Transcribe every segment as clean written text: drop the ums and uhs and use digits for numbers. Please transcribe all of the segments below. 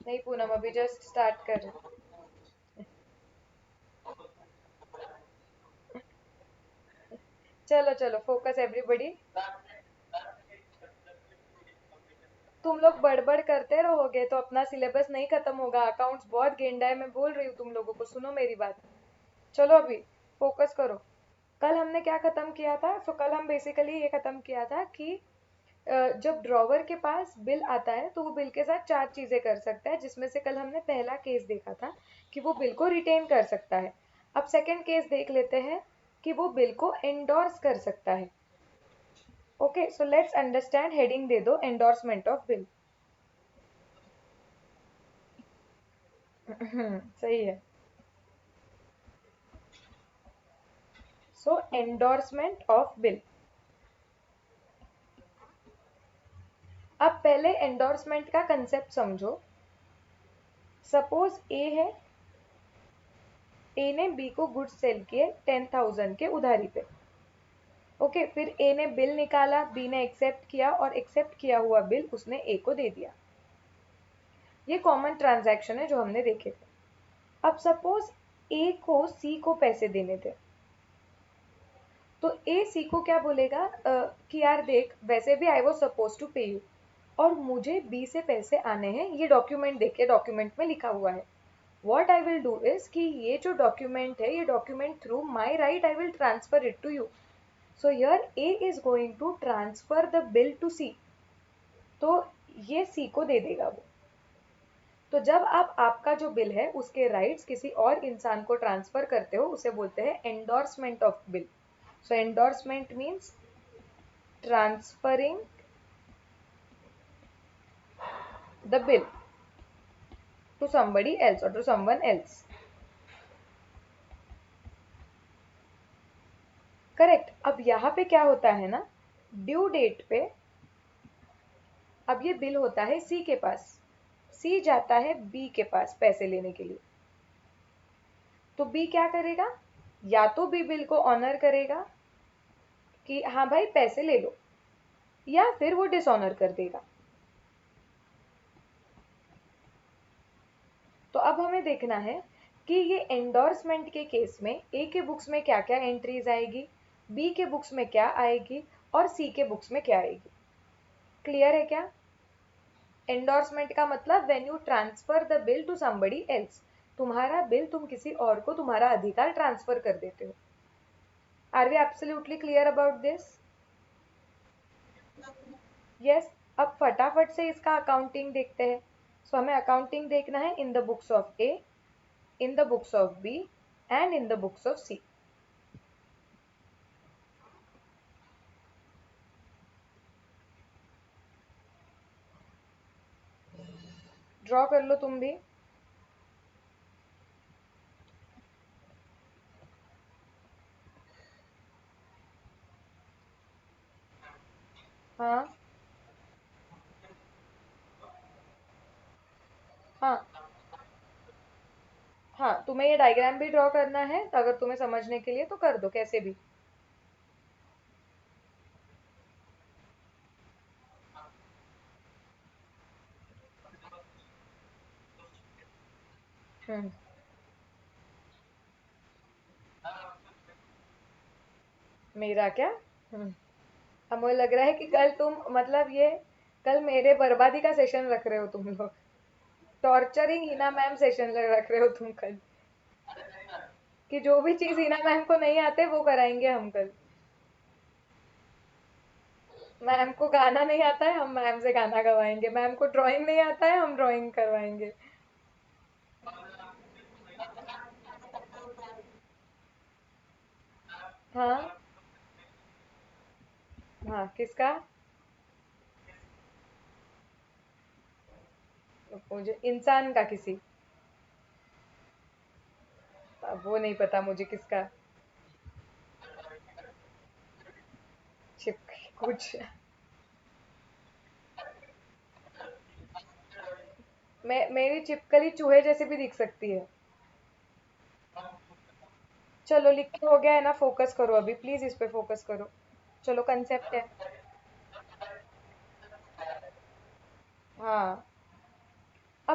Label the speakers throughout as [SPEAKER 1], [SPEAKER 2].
[SPEAKER 1] नहीं पूनम, अभी just start कर रहे हैं। चलो चलो, फोकस एवरीबॉडी। तुम लोग बड़बड़ करते रहोगे तो अपना सिलेबस नहीं खत्म होगा। अकाउंट्स बहुत गेंडा है, मैं बोल रही हूँ तुम लोगों को, सुनो मेरी बात। चलो अभी फोकस करो। कल हमने क्या खत्म किया था? सो कल हम बेसिकली ये खत्म किया था कि जब ड्रॉवर के पास बिल आता है तो वो बिल के साथ चार चीजें कर सकता है, जिसमें से कल हमने पहला केस देखा था कि वो बिल को रिटेन कर सकता है। अब सेकंड केस देख लेते हैं कि वो बिल को एंडोर्स कर सकता है। Okay, so let's understand. Heading दे दो, एंडोर्समेंट ऑफ बिल। सही है। So endorsement of bill. अब पहले एंडोर्समेंट का कंसेप्ट समझो। सपोज ए है, ए ने बी को गुड्स सेल किए 10,000 के उधारी पे। ओके, फिर ए ने बिल निकाला, बी ने एक्सेप्ट किया और एक्सेप्ट किया हुआ बिल उसने ए को दे दिया। ये कॉमन ट्रांजैक्शन है जो हमने देखे थे। अब सपोज ए को सी को पैसे देने थे, तो ए सी को क्या बोलेगा कि यार देख, वैसे भी आई वाज सपोज टू पे यू और मुझे बी से पैसे आने हैं, ये डॉक्यूमेंट देखे, डॉक्यूमेंट में लिखा हुआ है। What I will do is कि ये जो डॉक्यूमेंट है, ये document through my right I will transfer it to you. So here A is going to transfer the bill to C. तो ये सी को दे देगा वो। तो जब आप आपका जो बिल है उसके राइट्स किसी और इंसान को ट्रांसफर करते हो, उसे बोलते हैं endorsement of bill. So endorsement means transferring the bill to somebody else or to someone else। Correct. अब यहाँ पे क्या होता है ना, ड्यू डेट पे अब ये बिल होता है सी के पास, सी जाता है बी के पास पैसे लेने के लिए। तो बी क्या करेगा? या तो बी बिल को ऑनर करेगा कि हाँ भाई पैसे ले लो, या फिर वो डिसऑनर कर देगा। तो अब हमें देखना है कि ये एंडोर्समेंट के केस में ए के बुक्स में क्या क्या एंट्रीज आएगी, बी के बुक्स में क्या आएगी और सी के बुक्स में क्या आएगी। क्लियर है क्या? एंडोर्समेंट का मतलब when you transfer the bill to somebody else. तुम्हारा बिल तुम किसी और को, तुम्हारा अधिकार ट्रांसफर कर देते हो। Are we absolutely clear about this? Yes. अब फटाफट से इसका अकाउंटिंग देखते हैं। सो हमें अकाउंटिंग देखना है in the books of A, in the books of B and in the books of C. Draw कर लो तुम भी। हाँ हाँ हाँ, तुम्हें ये डायग्राम भी ड्रॉ करना है तो अगर तुम्हें समझने के लिए तो कर दो कैसे भी। हम्म। मेरा क्या? हम्म। अब मुझे लग रहा है कि कल तुम, मतलब ये कल मेरे बर्बादी का सेशन रख रहे हो तुम लोग। टॉर्चरिंग हिना मैम सेशन रख रहे हो तुम कल, कि जो भी चीज हिना मैम को नहीं आते वो कराएंगे हम कल। मैम को गाना नहीं आता है, हम मैम से गाना गवाएंगे। मैम को ड्राइंग नहीं आता है, हम ड्राइंग करवाएंगे। हाँ हाँ, किसका? मुझे इंसान का किसी, अब वो नहीं पता मुझे किसका। छिप कुछ। मेरी छिपकली चूहे जैसे भी दिख सकती है। चलो लिख के हो गया है ना, फोकस करो अभी प्लीज, इस पे फोकस करो। चलो कंसेप्ट है। हाँ।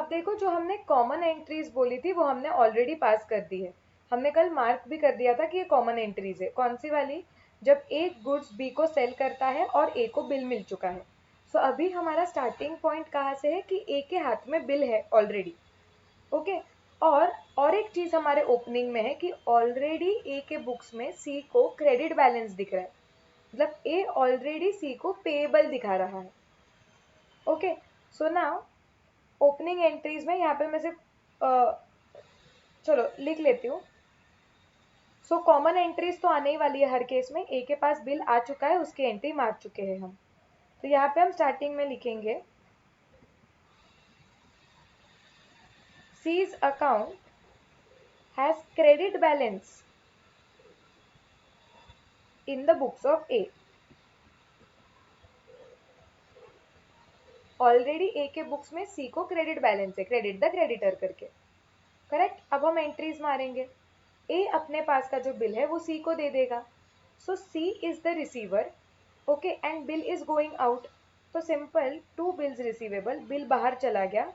[SPEAKER 1] अब देखो, जो हमने कॉमन एंट्रीज बोली थी वो हमने ऑलरेडी पास कर दी है। हमने कल मार्क भी कर दिया था कि ये कॉमन एंट्रीज है। कौन सी वाली? जब ए गुड्स बी को सेल करता है और ए को बिल मिल चुका है। सो अभी हमारा स्टार्टिंग पॉइंट कहाँ से है कि ए के हाथ में बिल है ऑलरेडी। ओके। और एक चीज हमारे ओपनिंग में है कि ऑलरेडी ए के बुक्स में सी को क्रेडिट बैलेंस दिख रहा है, मतलब ए ऑलरेडी सी को पेएबल दिखा रहा है। Okay. So now opening entries में यहाँ पे मैं सिर्फ चलो लिख लेती हूँ। सो कॉमन एंट्रीज तो आने ही वाली है हर केस में। ए के पास बिल आ चुका है, उसकी एंट्री मार चुके हैं हम। तो यहाँ पे हम स्टार्टिंग में लिखेंगे C's account has credit balance in the books of A. Already A के बुक्स में सी को क्रेडिट बैलेंस है, क्रेडिट द क्रेडिटर करके। करेक्ट। अब हम एंट्रीज मारेंगे। ए अपने पास का जो बिल है वो सी को दे देगा। So C is the receiver. Okay. And bill is going out. तो simple to bills receivable, bill बाहर चला गया।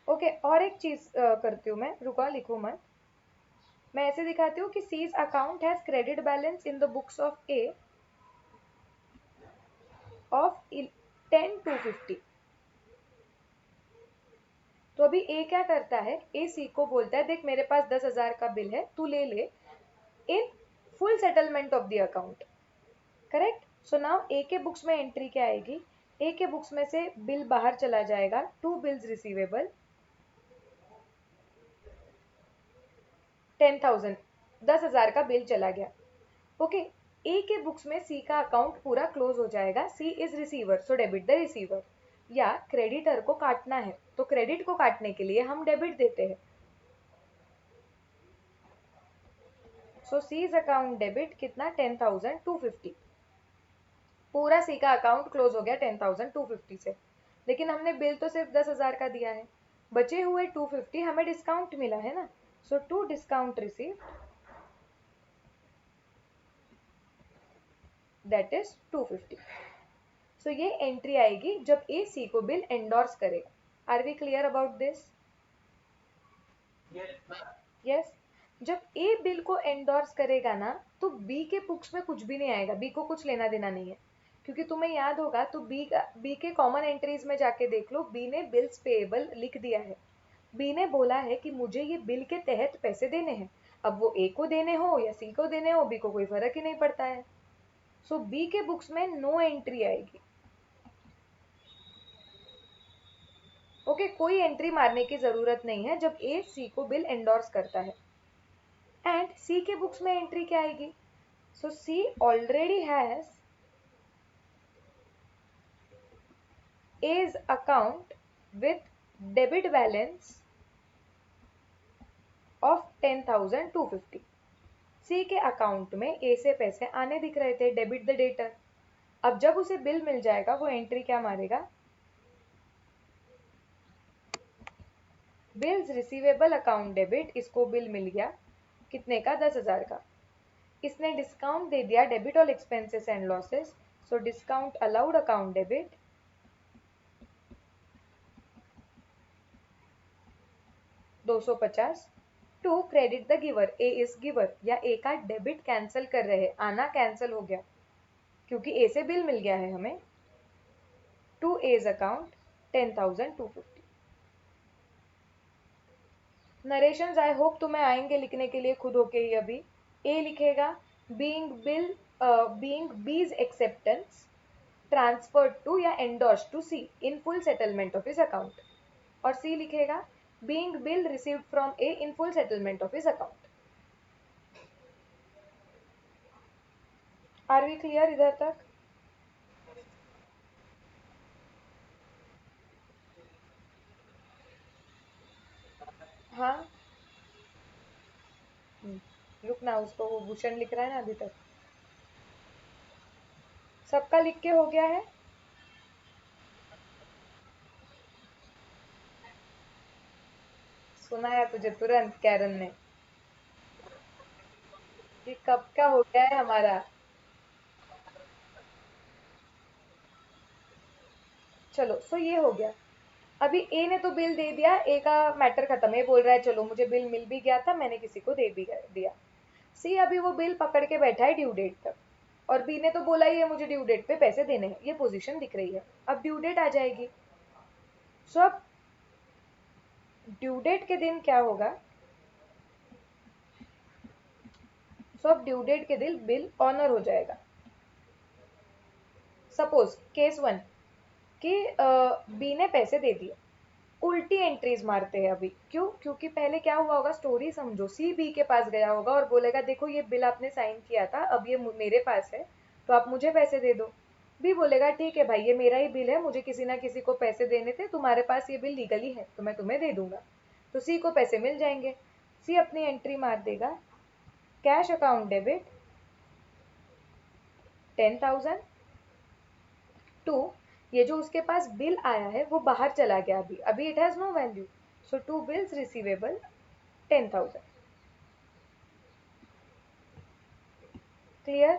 [SPEAKER 1] ओके। और एक चीज करती हूँ मैं, रुको लिखो मत। मैं ऐसे दिखाती हूँ कि C's account has credit balance in the books of A of 10 to 50। तो अभी ए क्या करता है, ए सी को बोलता है देख मेरे पास 10,000 का बिल है, तू ले ले in full settlement of the account. Correct. So now A के बुक्स में एंट्री क्या आएगी, ए के बुक्स में से बिल बाहर चला जाएगा, टू बिल्स रिसीवेबल 10,000, 10,000 का बिल चला गया। ओके। ए के बुक्स में सी का अकाउंट पूरा क्लोज हो जाएगा। C is receiver, so debit the receiver. या क्रेडिटर को काटना है तो क्रेडिट को काटने के लिए हम डेबिट देते हैं। सो सीज अकाउंट डेबिट कितना, 10,250। पूरा सी का अकाउंट क्लोज हो गया 10,250 से। लेकिन हमने बिल तो सिर्फ 10,000 का दिया है, बचे हुए 250 हमें डिस्काउंट मिला है ना। So to discount receive that is 250। सो ये एंट्री आएगी जब ए सी को बिल एंडोर्स करेगा। Are we clear about this? Yes. जब ए बिल को एंडोर्स करेगा ना तो बी के बुक्स में कुछ भी नहीं आएगा, बी को कुछ लेना देना नहीं है। क्योंकि तुम्हें याद होगा तो बी के कॉमन एंट्रीज में जाके देख लो, बी ने बिल्स पेएबल लिख दिया है। बी ने बोला है कि मुझे ये बिल के तहत पैसे देने हैं। अब वो ए को देने हो या सी को देने हो, बी को कोई फर्क ही नहीं पड़ता है। सो बी के बुक्स में नो एंट्री आएगी। ओके। कोई एंट्री मारने की जरूरत नहीं है जब ए सी को बिल एंडोर्स करता है। एंड सी के बुक्स में एंट्री क्या आएगी, so C already has A's account with debit balance of 10,250। C के अकाउंट में ए से पैसे आने दिख रहे थे, डेबिट द डेटर। अब जब उसे बिल मिल जाएगा वो एंट्री क्या मारेगा, बिल्स रिसीवेबल अकाउंट डेबिट। इसको बिल मिल गया कितने का, 10,000 का। इसने डिस्काउंट दे दिया debit all expenses and losses, so discount allowed account debit 250 to credit the giver. A is giver, या ए का डेबिट कैंसिल कर रहे हैं, आना कैंसिल हो गया क्योंकि ए से बिल मिल गया है हमें। To A's account 10,250। Narrations I hope तुम्हें आएंगे लिखने के लिए खुद होके ही। अभी ए लिखेगा being B's acceptance transferred to या endorsed to C in full settlement of his account. और सी लिखेगा being bill received from A in full settlement of his account. Are we clear इधर तक? हाँ। रुकना, उसको वो भूषण लिख रहा है ना अभी तक। सबका लिख के हो गया है? सुनाया तुझे तुरंत कैरन ने कि कब का हो गया है हमारा। चलो सो ये हो गया। अभी ए ने तो बिल दे दिया, ए का मैटर खत्म है, बोल रहा है चलो मुझे बिल मिल भी गया था, मैंने किसी को दे भी दिया। सी अभी वो बिल पकड़ के बैठा है ड्यू डेट तक, और बी ने तो बोला ही है मुझे ड्यू डेट पे पैसे देने हैं, ये पोजीशन दिख रही है। अब ड्यू डेट आ जाएगी। सो अब ड्यू डेट के दिन क्या होगा, सो अब ड्यू डेट के दिन बिल ऑनर हो जाएगा। सपोज केस वन कि बी ने पैसे दे दिए, उल्टी एंट्रीज मारते हैं अभी। क्यों? क्योंकि पहले क्या हुआ होगा, स्टोरी समझो, सी बी के पास गया होगा और बोलेगा देखो ये बिल आपने साइन किया था, अब ये मेरे पास है तो आप मुझे पैसे दे दो। बी बोलेगा ठीक है भाई, ये मेरा ही बिल है, मुझे किसी ना किसी को पैसे देने थे, तुम्हारे पास ये बिल लीगली है तो मैं तुम्हें दे दूंगा। तो सी को पैसे मिल जाएंगे। सी अपनी एंट्री मार देगा, कैश अकाउंट डेबिट 10,000 टू, ये जो उसके पास बिल आया है वो बाहर चला गया, अभी अभी it has no value, so to bills receivable 10,000। Clear?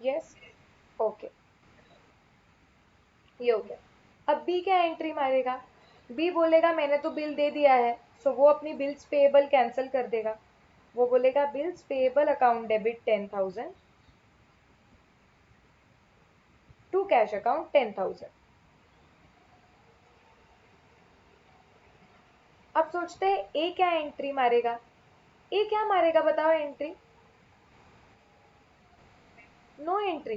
[SPEAKER 1] Yes, okay, ये हो गया। अब बी क्या एंट्री मारेगा, बी बोलेगा मैंने तो बिल दे दिया है, सो वो अपनी बिल्स पेएबल कैंसिल कर देगा। वो बोलेगा bills payable account debit 10,000 to cash account 10,000। अब सोचते हैं ए क्या एंट्री मारेगा। ए क्या मारेगा बताओ एंट्री? नो एंट्री,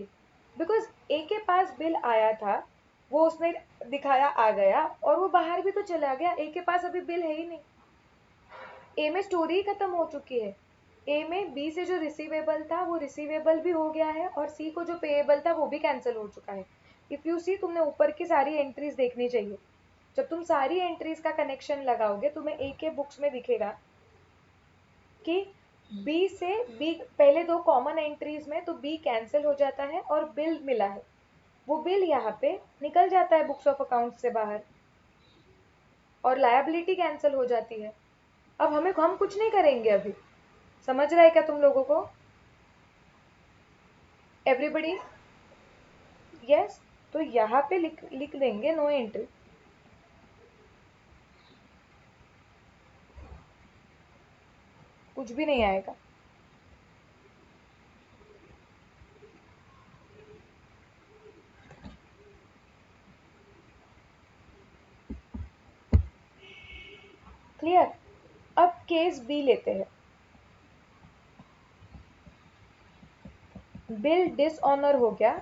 [SPEAKER 1] बिकॉज ए के पास बिल आया था, वो उसने दिखाया आ गया, और वो बाहर भी तो चला गया, ए के पास अभी बिल है ही नहीं। ए में स्टोरी ही खत्म हो चुकी है। ए में बी से जो रिसीवेबल था वो रिसीवेबल भी हो गया है, और सी को जो पेएबल था वो भी कैंसिल हो चुका है। इफ यू सी, तुमने ऊपर की सारी एंट्रीज देखनी चाहिए। जब तुम सारी एंट्रीज का कनेक्शन लगाओगे तुम्हें ए के बुक्स में दिखेगा कि बी से बी पहले दो कॉमन एंट्रीज में तो बी कैंसिल हो जाता है और बिल मिला है, वो बिल यहाँ पे निकल जाता है बुक्स ऑफ अकाउंट से बाहर, और लायबिलिटी कैंसिल हो जाती है। अब हम कुछ नहीं करेंगे अभी। समझ रहा है क्या तुम लोगों को? एवरीबडी? यस। तो यहाँ पे लिख लिख देंगे नो एंट्री। कुछ भी नहीं आएगा। क्लियर? अब केस बी लेते हैं। बिल डिसऑनर हो गया,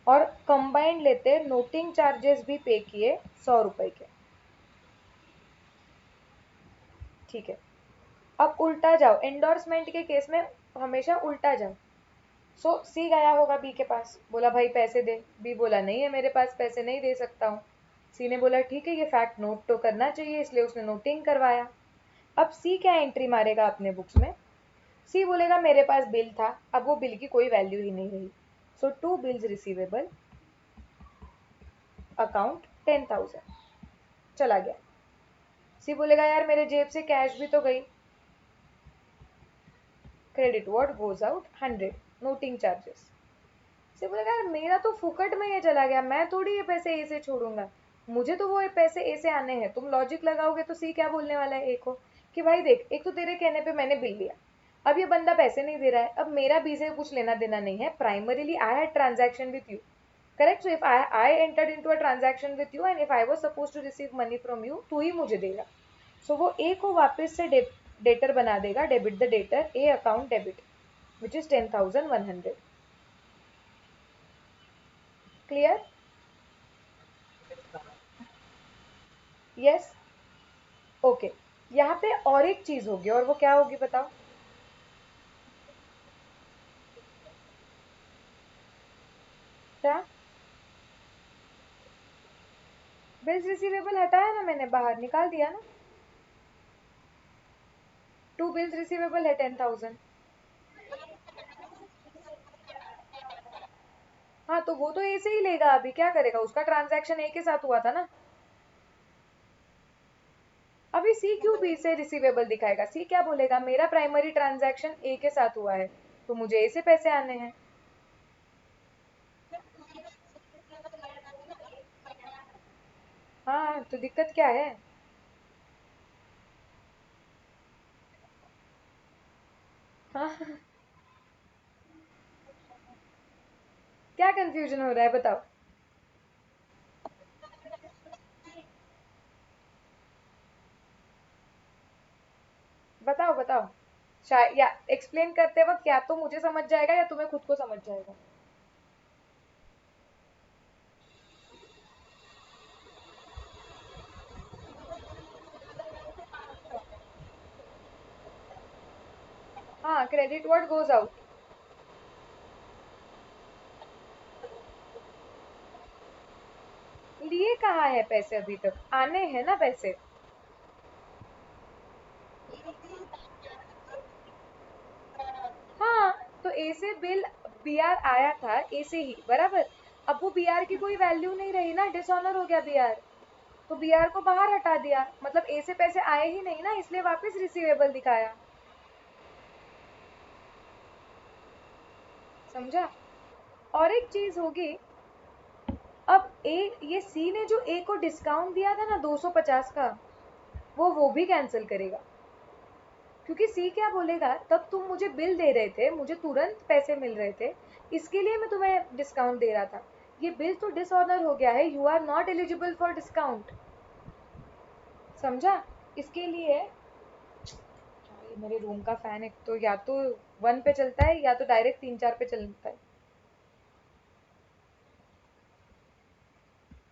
[SPEAKER 1] और कंबाइंड लेते हैं, नोटिंग चार्जेस भी पे किए 100 रुपए के। ठीक है। अब उल्टा जाओ, एंडोर्समेंट के केस में हमेशा उल्टा जाओ। सो सी गया होगा बी के पास, बोला भाई पैसे दे, बी बोला नहीं है मेरे पास पैसे, नहीं दे सकता हूँ। सी ने बोला ठीक है, ये फैक्ट नोट तो करना चाहिए, इसलिए उसने नोटिंग करवाया। अब सी क्या एंट्री मारेगा अपने बुक्स में, सी बोलेगा मेरे पास बिल था, अब वो बिल की कोई वैल्यू ही नहीं रही, सो टू बिल्स रिसीवेबल अकाउंट 10,000 चला गया। सी बोलेगा यार मेरे जेब से कैश भी तो गई, क्रेडिट व्हाट गोज आउट 100 नोटिंग चार्जेस। से बोलेगा यार मेरा तो फुकट में ये चला गया, मैं थोड़ी ये पैसे ए से छोड़ूंगा, मुझे तो वो पैसे ए से आने हैं। तुम लॉजिक लगाओगे तो सी क्या बोलने वाला है ए को कि भाई देख, एक तो तेरे कहने पे मैंने बिल लिया, अब ये बंदा पैसे नहीं दे रहा है, अब मेरा बी से कुछ लेना देना नहीं है, primarily I had transaction with you, correct? So if I entered into a transaction with you and if I was suppose to receive money from you, तू ही मुझे देगा। सो वो ए को वापस से डेटर बना देगा, debit the debtor, A account debit which is 10,100। Clear? Yes, okay. यहाँ पे और एक चीज होगी, और वो क्या होगी बताओ? क्या? बिल्स रिसीवेबल हटाया ना मैंने, बाहर निकाल दिया ना। टू बिल्स रिसीवेबल है 10,000। हाँ तो वो तो ए से ही लेगा, अभी क्या करेगा, उसका ट्रांजैक्शन ए के साथ हुआ था ना। अभी सी क्यों बी से रिसीवेबल दिखाएगा, सी क्या बोलेगा, मेरा प्राइमरी ट्रांजैक्शन ए के साथ हुआ है तो मुझे ए से पैसे आने हैं। हाँ तो दिक्कत क्या है? हाँ क्या कंफ्यूजन हो रहा है बताओ। बताओ बताओ। शायद या एक्सप्लेन करते वक्त या तो मुझे समझ जाएगा या तुम्हें खुद को समझ जाएगा। हाँ क्रेडिट वर्ड गोज आउट। लिए कहाँ है पैसे, अभी तक आने हैं ना पैसे। हाँ तो ए से बिल बी आर आया था, ए से ही बराबर। अब वो बी आर की कोई वैल्यू नहीं रही ना, डिसऑनर हो गया बी आर। तो बी आर को बाहर हटा दिया, मतलब ए से पैसे आए ही नहीं ना, इसलिए वापस रिसीवेबल दिखाया। समझा। और एक चीज होगी, अब ए, ये सी ने जो ए को डिस्काउंट दिया था ना 250 का, वो भी कैंसिल करेगा। क्योंकि सी क्या बोलेगा, तब तुम मुझे बिल दे रहे थे, मुझे तुरंत पैसे मिल रहे थे, इसके लिए मैं तुम्हें डिस्काउंट दे रहा था। ये बिल तो डिसऑनर हो गया है, you are not eligible for discount. समझा। इसके लिए ये मेरे रूम का फैन एक तो या तो 1 पे चलता है या तो डायरेक्ट 3 4 पे चलता है।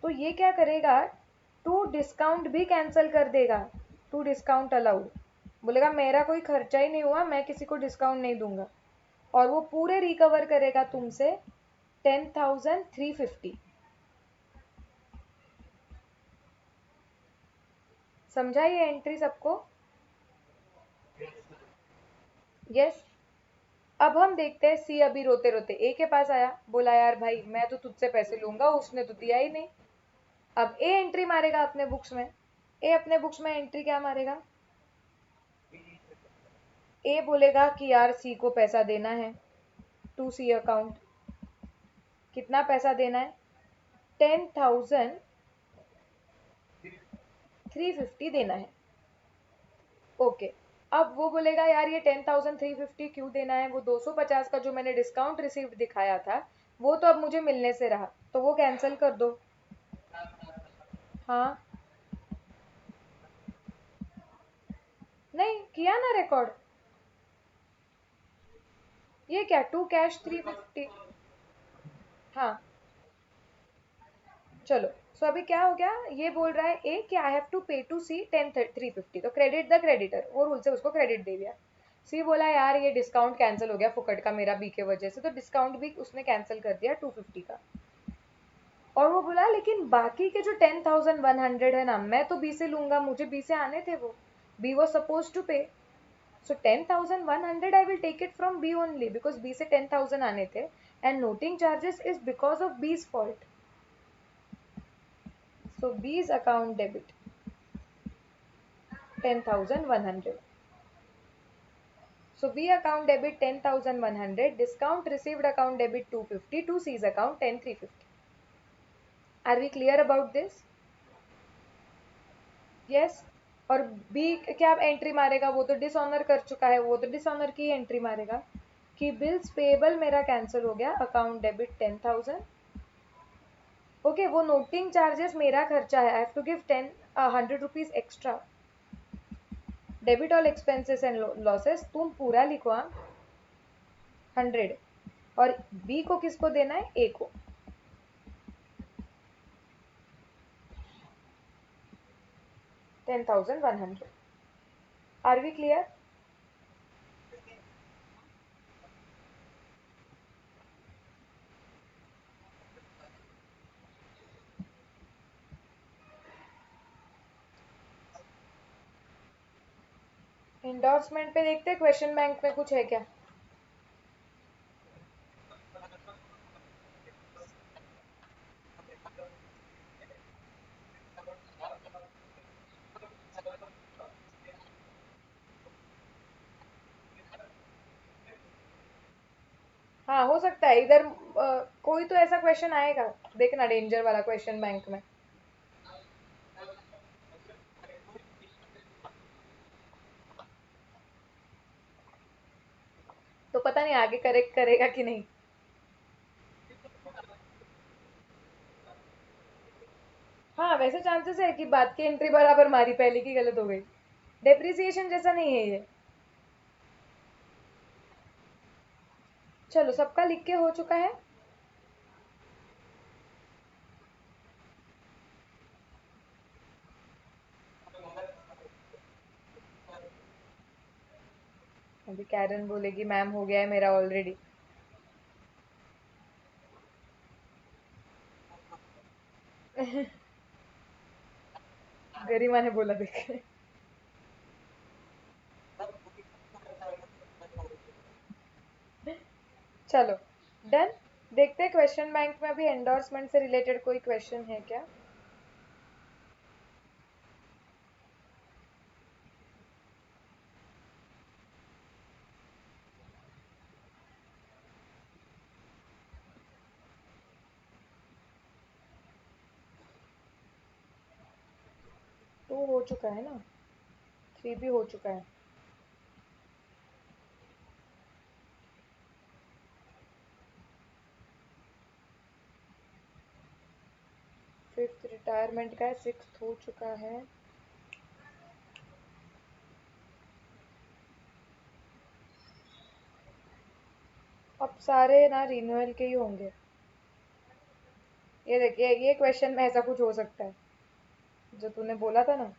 [SPEAKER 1] तो ये क्या करेगा, टू डिस्काउंट भी कैंसिल कर देगा। टू डिस्काउंट अलाउड बोलेगा, मेरा कोई खर्चा ही नहीं हुआ, मैं किसी को डिस्काउंट नहीं दूंगा। और वो पूरे रिकवर करेगा तुमसे 10,350। समझा ये एंट्री सबको? यस। अब हम देखते हैं सी अभी रोते रोते ए के पास आया, बोला यार भाई मैं तो तुझसे पैसे लूंगा, उसने तो दिया ही नहीं। अब ए एंट्री मारेगा अपने बुक्स में। ए अपने बुक्स में एंट्री क्या मारेगा, ए बोलेगा कि यार सी को पैसा देना है, टू सी अकाउंट। कितना पैसा देना है, 10,350 देना है। ओके। अब वो बोलेगा यार ये 10,350 क्यों देना है, वो 250 का जो मैंने डिस्काउंट रिसीव्ड दिखाया था वो तो अब मुझे मिलने से रहा, तो वो कैंसिल कर दो। हाँ। नहीं किया ना रिकॉर्ड। ये क्या टू कैश 350। हाँ चलो। सो अभी क्या हो गया, ये बोल रहा है ए कि आई हैव टू पे टू सी 10,350, तो क्रेडिट द क्रेडिटर, वो रूल से उसको क्रेडिट दे दिया। सी बोला यार ये डिस्काउंट कैंसिल हो गया फुकट का मेरा बी के वजह से, तो डिस्काउंट भी उसने कैंसिल कर दिया 250 का। और वो बोला लेकिन बाकी के जो 10,100 है ना, मैं तो बी से लूंगा, मुझे बी से आने थे वो, B was suppose to pay. So 10,100 I will take it from B only, because B से 10,000 आने थे, and noting charges is because of B's fault. So B's account debit 10,100. So B account debit 10,100, discount received account debit 250, to C's account 10,350. Are we clear about this? Yes. और B क्या entry मारेगा, वो तो dishonour कर चुका है, वो तो डिसऑनर की एंट्री मारेगा कि बिल्स पेबल मेरा कैंसिल हो गया, अकाउंट डेबिट 10,000। ओके वो नोटिंग चार्जेस मेरा खर्चा है, I have to give 100 rupees extra. Debit all expenses and losses तुम पूरा लिखवा 100, और बी को किसको देना है, ए को। 10,100। Are we clear? इंडोर्समेंट पे देखते हैं क्वेश्चन बैंक में कुछ है क्या। हाँ हो सकता है इधर कोई तो ऐसा क्वेश्चन आएगा, देखना डेंजर वाला क्वेश्चन बैंक में। पता नहीं आगे करेक्ट करेगा कि नहीं। हाँ वैसे चांसेस है कि बात की एंट्री बराबर मारी, पहले की गलत हो गई। डेप्रिसिएशन जैसा नहीं है ये। चलो सबका लिख के हो चुका है। अभी कैरन बोलेगी मैम हो गया है मेरा ऑलरेडी। गरिमा ने बोला देखे। चलो डन। देखते हैं क्वेश्चन बैंक में अभी एंडोर्समेंट से रिलेटेड कोई क्वेश्चन है क्या। टू हो चुका है ना, थ्री भी हो चुका है। फिफ्थ रिटायरमेंट का है, सिक्स्थ हो चुका है। अब सारे ना रिन्यूअल के ही होंगे। ये देखिए ये क्वेश्चन में ऐसा कुछ हो सकता है जो तूने बोला था ना।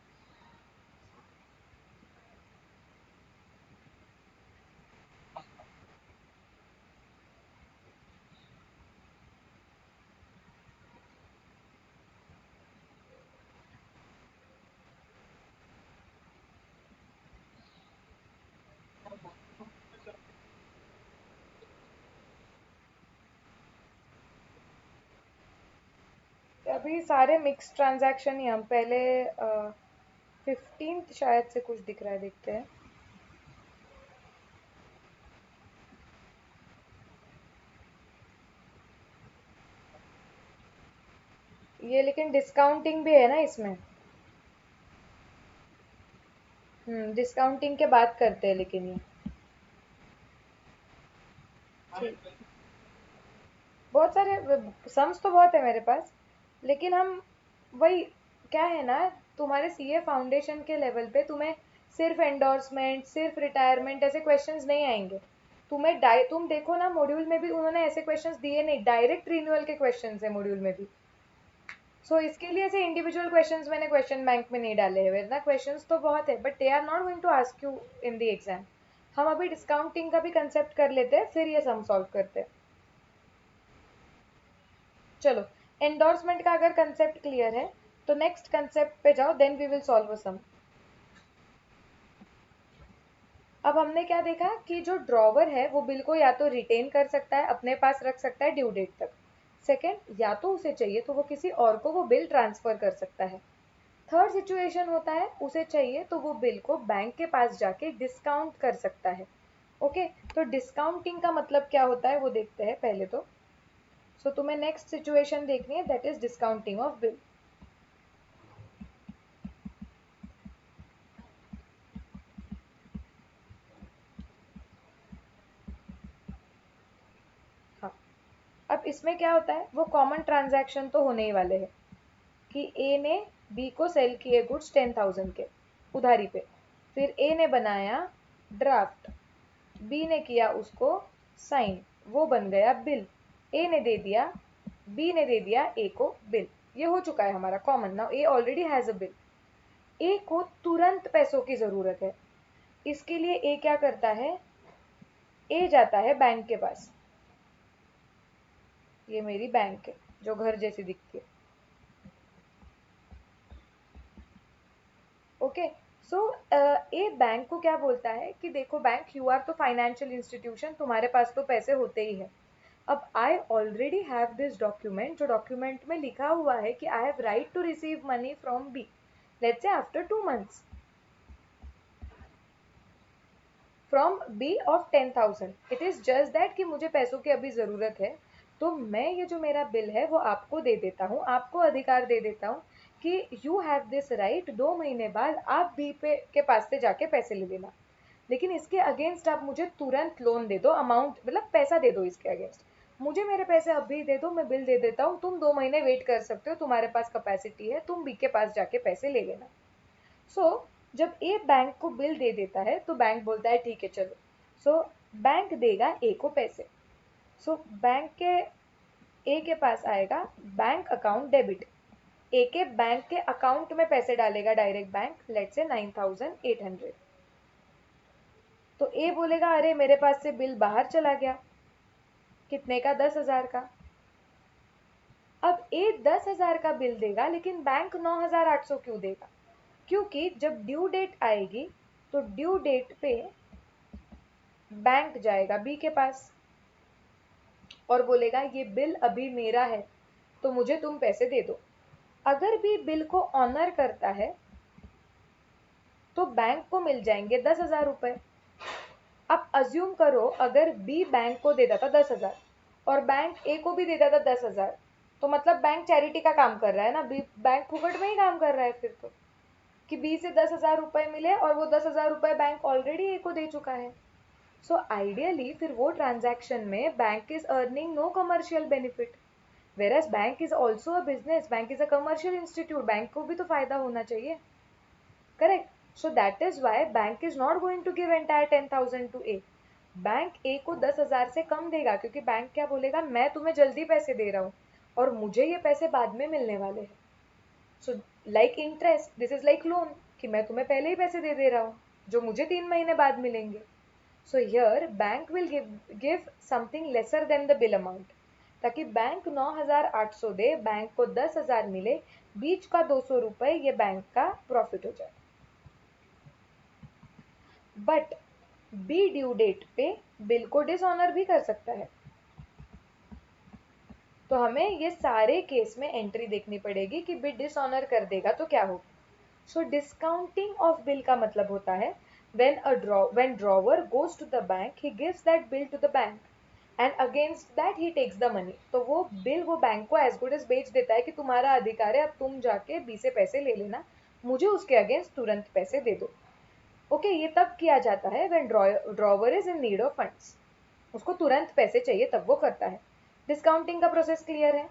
[SPEAKER 1] अभी सारे मिक्स ट्रांजैक्शन ही, हम पहले 15th शायद से कुछ दिख रहा है, देखते हैं। ये लेकिन डिस्काउंटिंग भी है ना इसमें। डिस्काउंटिंग के बाद करते हैं लेकिन ये। ठीक। बहुत सारे सम्स तो बहुत है मेरे पास, लेकिन हम वही, क्या है ना, तुम्हारे सीए फाउंडेशन के लेवल पे तुम्हें सिर्फ एंडोर्समेंट सिर्फ रिटायरमेंट ऐसे क्वेश्चंस नहीं आएंगे। तुम देखो ना मॉड्यूल में भी उन्होंने ऐसे क्वेश्चंस दिए नहीं, डायरेक्ट रिन्यूअल के क्वेश्चंस है मॉड्यूल में भी। सो इसके लिए ऐसे इंडिविजुअल क्वेश्चंस मैंने क्वेश्चन बैंक में नहीं डाले हैं, वरना क्वेश्चंस तो बहुत है, but they are not going to ask you in the exam. हम अभी डिस्काउंटिंग का भी कंसेप्ट कर लेते हैं, फिर ये सम सॉल्व करते हैं। चलो एंडोर्समेंट का अगर कंसेप्ट क्लियर है तो नेक्स्ट कंसेप्ट पे जाओ, then we will solve a sum. अब हमने क्या देखा कि जो ड्रॉवर है वो बिल को या तो रिटेन कर सकता है, अपने पास रख सकता है ड्यू डेट तक। सेकेंड, या तो उसे चाहिए तो वो किसी और को वो बिल ट्रांसफर कर सकता है। थर्ड सिचुएशन होता है उसे चाहिए तो वो बिल को बैंक के पास जाके डिस्काउंट कर सकता है। ओके, तो डिस्काउंटिंग का मतलब क्या होता है वो देखते हैं पहले तो। सो तुम्हें नेक्स्ट सिचुएशन देखनी है, that is discounting of bill. हाँ, अब इसमें क्या होता है, वो कॉमन ट्रांजैक्शन तो होने ही वाले हैं कि ए ने बी को सेल किए गुड्स 10,000 के उधारी पे। फिर ए ने बनाया ड्राफ्ट, बी ने किया उसको साइन, वो बन गया बिल। ए ने दे दिया, बी ने दे दिया ए को बिल। ये हो चुका है हमारा common. Now A already has a bill. A को तुरंत पैसों की जरूरत है, इसके लिए ए क्या करता है, ए जाता है बैंक के पास। ये मेरी बैंक है जो घर जैसी दिखती है। ओके, सो ए बैंक को क्या बोलता है कि देखो बैंक, यू आर तो फाइनेंशियल इंस्टीट्यूशन, तुम्हारे पास तो पैसे होते ही है। अब I already have this document, जो डॉक्यूमेंट में लिखा हुआ है कि I have right to receive money from B, let's say after 2 months, from B of 10,000। It is just that कि मुझे पैसों की अभी जरूरत है, तो मैं ये जो मेरा बिल है वो आपको दे देता हूँ, आपको अधिकार दे देता हूँ कि यू हैव दिस राइट, 2 महीने बाद आप बी पे के पास से जाके पैसे ले लेना। लेकिन इसके अगेंस्ट आप मुझे तुरंत लोन दे दो, अमाउंट मतलब पैसा दे दो इसके अगेंस्ट, मुझे मेरे पैसे अभी दे दो, मैं बिल दे देता हूँ, तुम 2 महीने वेट कर सकते हो, तुम्हारे पास कैपेसिटी है, तुम बी के पास जाके पैसे ले लेना। सो जब ए बैंक को बिल दे देता है तो बैंक बोलता है ठीक है चलो। सो बैंक देगा ए को पैसे। सो बैंक के ए के पास आएगा बैंक अकाउंट डेबिट, ए के बैंक के अकाउंट में पैसे डालेगा डायरेक्ट बैंक, लेट्स से 9800। तो ए बोलेगा अरे मेरे पास से बिल बाहर चला गया, कितने का, 10,000 का। अब ए 10,000 का बिल देगा लेकिन बैंक 9,800 क्यों देगा? क्योंकि जब ड्यू डेट आएगी तो ड्यू डेट पे बैंक जाएगा बी के पास और बोलेगा ये बिल अभी मेरा है तो मुझे तुम पैसे दे दो। अगर बी बिल को ऑनर करता है तो बैंक को मिल जाएंगे 10,000 रुपए। अब अज्यूम करो अगर बी बैंक को देता था 10,000 और बैंक ए को भी देता था 10,000, तो मतलब बैंक चैरिटी का काम कर रहा है ना, बी बैंक फुकट में ही काम कर रहा है फिर तो, कि बी से 10,000 रुपए मिले और वो 10,000 रुपए बैंक ऑलरेडी ए को दे चुका है। सो आइडियली फिर वो ट्रांजैक्शन में bank is earning no commercial benefit, whereas bank is also a business, bank is a commercial institute, bank को भी तो फायदा होना चाहिए, correct? So that is why bank is not going to give entire 10,000 to A. Bank A को 10,000 से कम देगा क्योंकि बैंक क्या बोलेगा, मैं तुम्हें जल्दी पैसे दे रहा हूँ और मुझे ये पैसे बाद में मिलने वाले हैं। So like interest, this is like loan, कि मैं तुम्हें पहले ही पैसे दे दे रहा हूँ जो मुझे 3 महीने बाद मिलेंगे। So here bank will give something lesser than the bill amount, ताकि बैंक 9,800 दे, बैंक को 10,000 मिले, बीच का 200 रुपए ये बैंक का प्रॉफिट हो जाए। बट बी ड्यू डेट पे बिल को डिसऑनर भी कर सकता है, तो हमें ये सारे केस में एंट्री देखनी पड़ेगी कि बिल डिसऑनर कर देगा तो क्या होगा। सो डिस्काउंटिंग ऑफ बिल का मतलब होता है when drawer goes to the bank he gives that bill to the bank and against that he takes the money, तो वो बिल वो बैंक को एज गुड एज बेच देता है कि तुम्हारा अधिकार है, अब तुम जाके बी से पैसे ले लेना, मुझे उसके अगेंस्ट तुरंत पैसे दे दो। ओके ये तब किया जाता है when drawer is in need of funds, उसको तुरंत पैसे चाहिए तब वो करता है। डिस्काउंटिंग का प्रोसेस क्लियर है?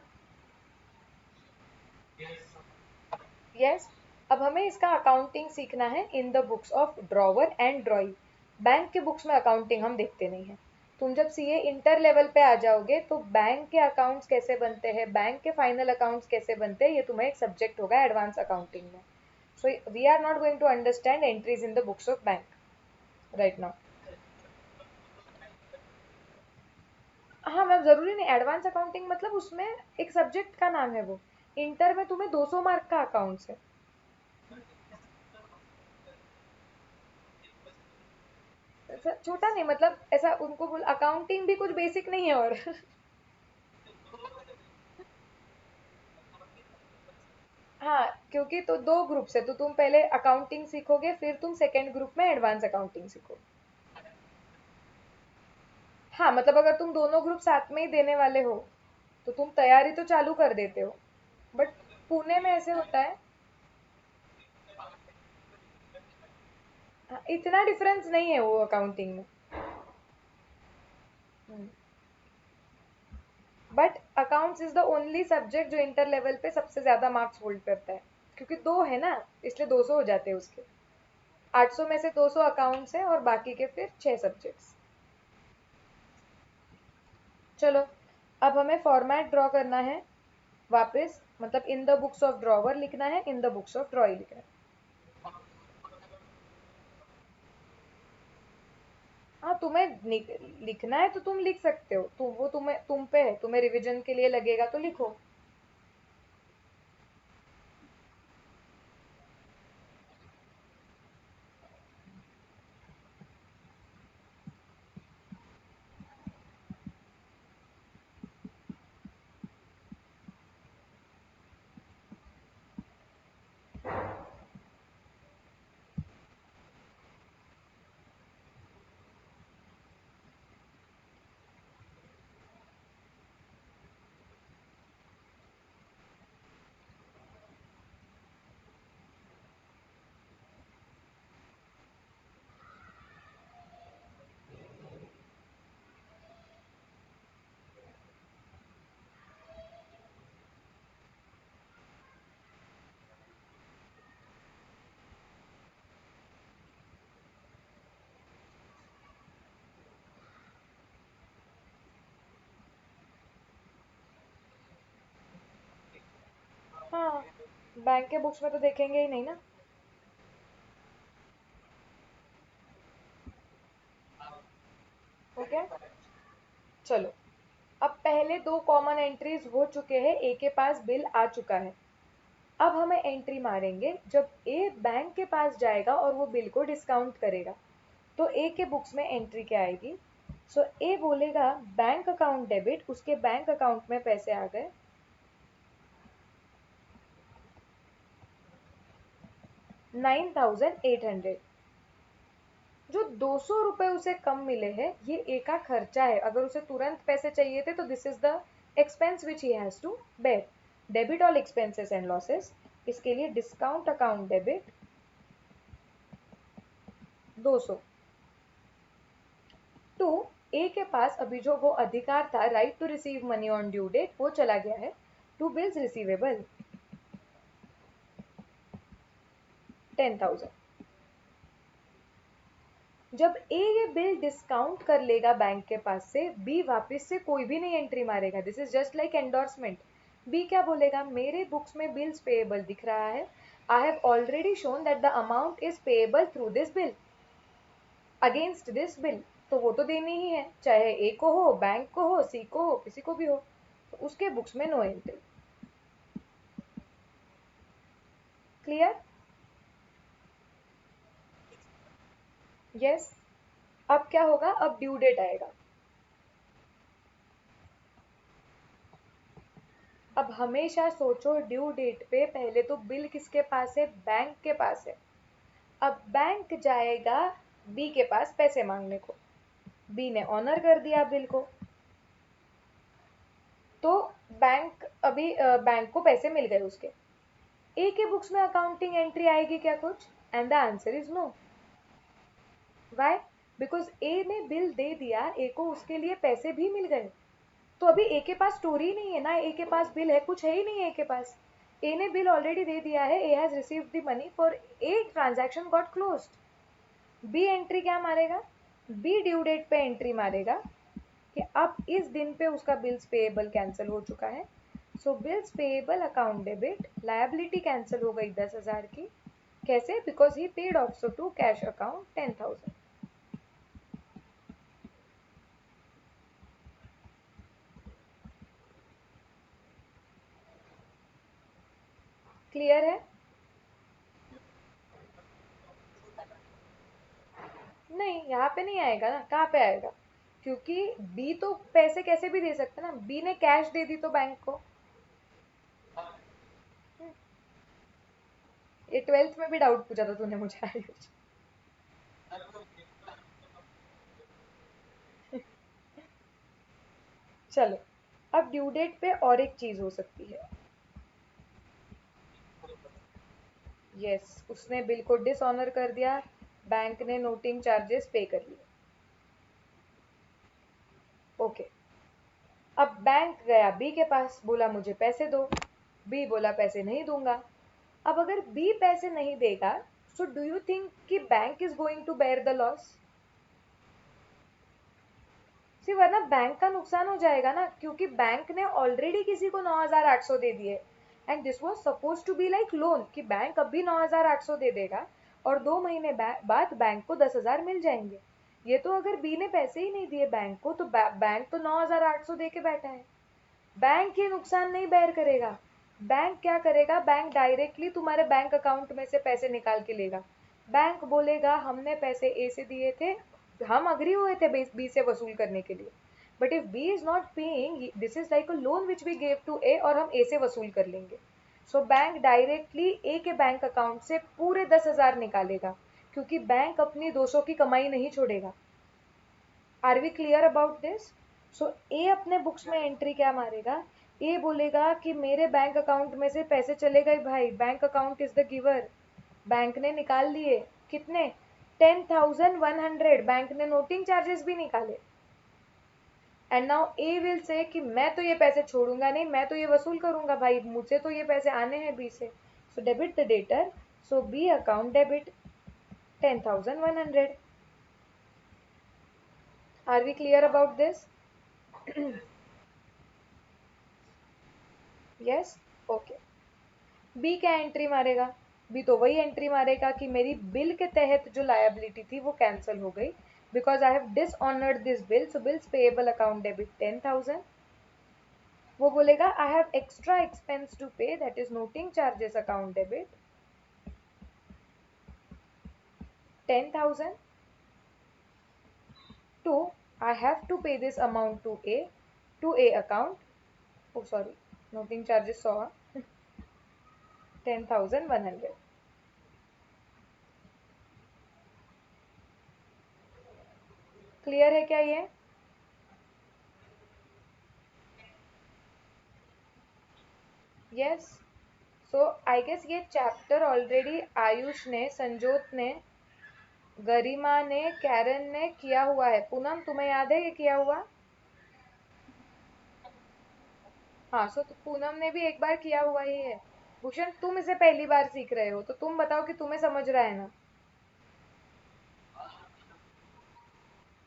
[SPEAKER 1] यस। अब हमें इसका अकाउंटिंग सीखना है in the books of drawer and ड्रॉई। Bank के बुक्स में अकाउंटिंग हम देखते नहीं है। तुम जब सीए इंटर लेवल पे आ जाओगे तो बैंक के अकाउंट्स कैसे बनते हैं, बैंक के फाइनल अकाउंट्स कैसे बनते हैं, ये तुम्हें एक सब्जेक्ट होगा एडवांस अकाउंटिंग में। So we are not going to understand entries in the books of bank right now. हाँ मतलब जरूरी नहीं, एडवांस अकाउंटिंग मतलब उसमें एक सब्जेक्ट का नाम है वो। इंटर में तुम्हें 200 मार्क का अकाउंट्स है। ऐसा छोटा नहीं, मतलब ऐसा उनको बोल, अकाउंटिंग भी कुछ बेसिक नहीं है और हाँ क्योंकि तो दो ग्रुप्स है, तो तुम पहले अकाउंटिंग सीखोगे फिर तुम सेकेंड ग्रुप में एडवांस अकाउंटिंग सीखोगे। हाँ मतलब अगर तुम दोनों ग्रुप साथ में ही देने वाले हो तो तुम तैयारी तो चालू कर देते हो। बट पुणे में ऐसे होता है। हाँ, इतना डिफरेंस नहीं है वो अकाउंटिंग में। But accounts is the only subject जो इंटर लेवल पे सबसे ज्यादा मार्क्स होल्ड करता है, क्योंकि दो है ना, इसलिए 200 हो जाते हैं उसके। 800 में से 200 अकाउंट्स है और बाकी के फिर 6 सब्जेक्ट्स। चलो अब हमें फॉर्मेट ड्रॉ करना है वापस, मतलब इन द बुक्स ऑफ ड्रॉवर लिखना है, इन द बुक्स ऑफ ड्रॉई लिखना है। हाँ तुम्हें लिखना है तो तुम लिख सकते हो, तुम वो तुम्हें तुम पे है, तुम्हें रिवीजन के लिए लगेगा तो लिखो। हाँ, बैंक के बुक्स में तो देखेंगे ही नहीं ना। ओके, चलो। अब पहले दो कॉमन एंट्रीज हो चुके हैं, ए के पास बिल आ चुका है। अब हमें एंट्री मारेंगे जब ए बैंक के पास जाएगा और वो बिल को डिस्काउंट करेगा। तो ए के बुक्स में एंट्री क्या आएगी? सो ए बोलेगा बैंक अकाउंट डेबिट, उसके बैंक अकाउंट में पैसे आ गए 9800। जो 200 रुपए उसे कम मिले हैं ये ए का खर्चा है। अगर उसे तुरंत पैसे चाहिए थे तो this is the expense which he has to bear. Debit all expenses and losses, इसके लिए डिस्काउंट अकाउंट डेबिट 200। तो ए के पास अभी जो वो अधिकार था, right to receive money on due date, वो चला गया है टू बिल्स रिसीवेबल 10,000। जब ए ये बिल डिस्काउंट कर लेगा बैंक के पास से, बी वापस से कोई भी नहीं एंट्री मारेगा। This is just like endorsement. B क्या बोलेगा, मेरे बुक्स में बिल्स पेएबल दिख रहा है, I have already shown that the amount is payable through this bill, against this bill. तो वो तो देनी ही है, चाहे ए को हो, बैंक को हो, सी को हो, किसी को भी हो। तो उसके बुक्स में नो एंट्री। क्लियर? यस। अब क्या होगा, अब ड्यू डेट आएगा। अब हमेशा सोचो, ड्यू डेट पे पहले तो बिल किसके पास है? बैंक के पास है। अब बैंक जाएगा बी के पास पैसे मांगने को, बी ने ऑनर कर दिया बिल को, तो बैंक अभी बैंक को पैसे मिल गए उसके। ए के बुक्स में अकाउंटिंग एंट्री आएगी क्या कुछ? And the answer is no. Why? Because A ने बिल दे दिया, ए को उसके लिए पैसे भी मिल गए। तो अभी ए के पास स्टोरी ही नहीं है ना, ए के पास बिल है, कुछ है ही नहीं है ए के पास। ए ने बिल ऑलरेडी दे दिया है, A has received the money for A, transaction got closed. B entry क्या मारेगा? बी ड्यू डेट पे एंट्री मारेगा कि अब इस दिन पे उसका बिल्स पेएबल कैंसिल हो चुका है। So bills payable account debit, liability cancel हो गई 10,000 की। कैसे? Because he paid off, so to cash account 10,000। Clear है? नहीं, यहाँ पे नहीं आएगा ना, कहाँ पे आएगा? क्योंकि बी तो पैसे कैसे भी दे सकता ना, बी ने कैश दे दी तो बैंक को। ये 12th में भी डाउट पूछा था तूने मुझे आयुष। चलो, अब ड्यू डेट पे और एक चीज हो सकती है। यस, उसने बिल को डिसऑनर कर दिया, बैंक ने नोटिंग चार्जेस पे कर लिए। ओके। अब बैंक गया बी के पास, बोला मुझे पैसे दो। बी बोला पैसे नहीं दूंगा। अब अगर बी पैसे नहीं देगा, सो डू यू थिंक कि bank is going to bear the loss? See, वरना बैंक का नुकसान हो जाएगा ना, क्योंकि बैंक ने ऑलरेडी किसी को 9,800 दे दिए। And this was suppose to be like loan, कि बैंक अभी 9,800 दे देगा और 2 महीने बाद बैंक को 10,000 मिल जाएंगे। ये तो अगर बी ने पैसे ही नहीं दिए बैंक को, तो बैंक तो 9,800 दे के बैठा है। बैंक ये नुकसान नहीं बेयर करेगा। बैंक क्या करेगा, बैंक डायरेक्टली तुम्हारे बैंक अकाउंट में से पैसे निकाल के लेगा। बैंक बोलेगा हमने पैसे ए से दिए थे, हम अग्री हुए थे बी से वसूल करने के लिए, but if B is not paying, this is like a loan which we gave to A, और हम ए से वसूल कर लेंगे। सो बैंक डायरेक्टली ए के बैंक अकाउंट से पूरे 10,000 निकालेगा, क्योंकि बैंक अपनी 200 की कमाई नहीं छोड़ेगा। Are we clear about this? So A अपने बुक्स में एंट्री क्या मारेगा? ए बोलेगा कि मेरे बैंक अकाउंट में से पैसे चले गए भाई, bank account is the giver. Bank ने निकाल लिए कितने? 10,100। बैंक ने नोटिंग चार्जेस भी निकाले। And now A will say कि मैं तो ये पैसे छोड़ूंगा नहीं, मैं तो ये वसूल करूंगा भाई, मुझे तो ये पैसे आने हैं बी से। So debit the debtor, so B account debit 10,100। Are we clear about this? Yes? Okay. B क्या एंट्री मारेगा? बी तो वही एंट्री मारेगा कि मेरी बिल के तहत जो लायबिलिटी थी वो कैंसिल हो गई, because I have dishonoured this bill, so bills payable account debit 10,000। वो बोलेगा I have extra expense to pay, that is noting charges account debit 10,000 to I have to pay this amount to A account. Oh sorry, noting charges saw 10,100. Clear है क्या ये? Yes. So I guess ये chapter already Ayush ने, संजोत ने, गरिमा ने, Karen ने किया हुआ है। पूनम तुम्हें याद है ये किया हुआ? हाँ, सो तो पूनम ने भी एक बार किया हुआ ही है। भूषण तुम इसे पहली बार सीख रहे हो, तो तुम बताओ कि तुम्हें समझ रहा है ना?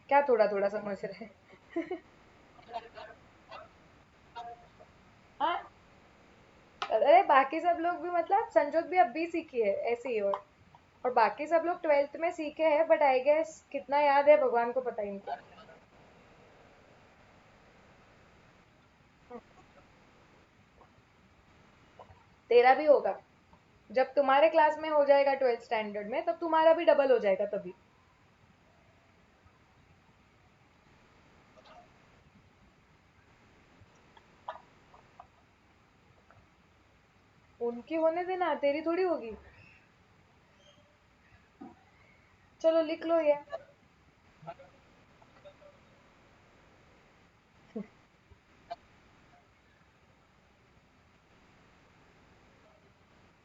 [SPEAKER 1] क्या थोड़ा थोड़ा समझ रहे हैं? हाँ, अरे बाकी सब लोग भी, मतलब संजोत भी अब भी सीखी है ऐसे ही। और बाकी सब लोग 12th में सीखे हैं, बट आई गेस कितना याद है भगवान को पता ही नहीं। तेरा भी होगा जब तुम्हारे क्लास में हो जाएगा 12th स्टैंडर्ड में, तब तुम्हारा भी डबल हो जाएगा तभी। उनकी होने देना, तेरी थोड़ी होगी। चलो लिख लो ये।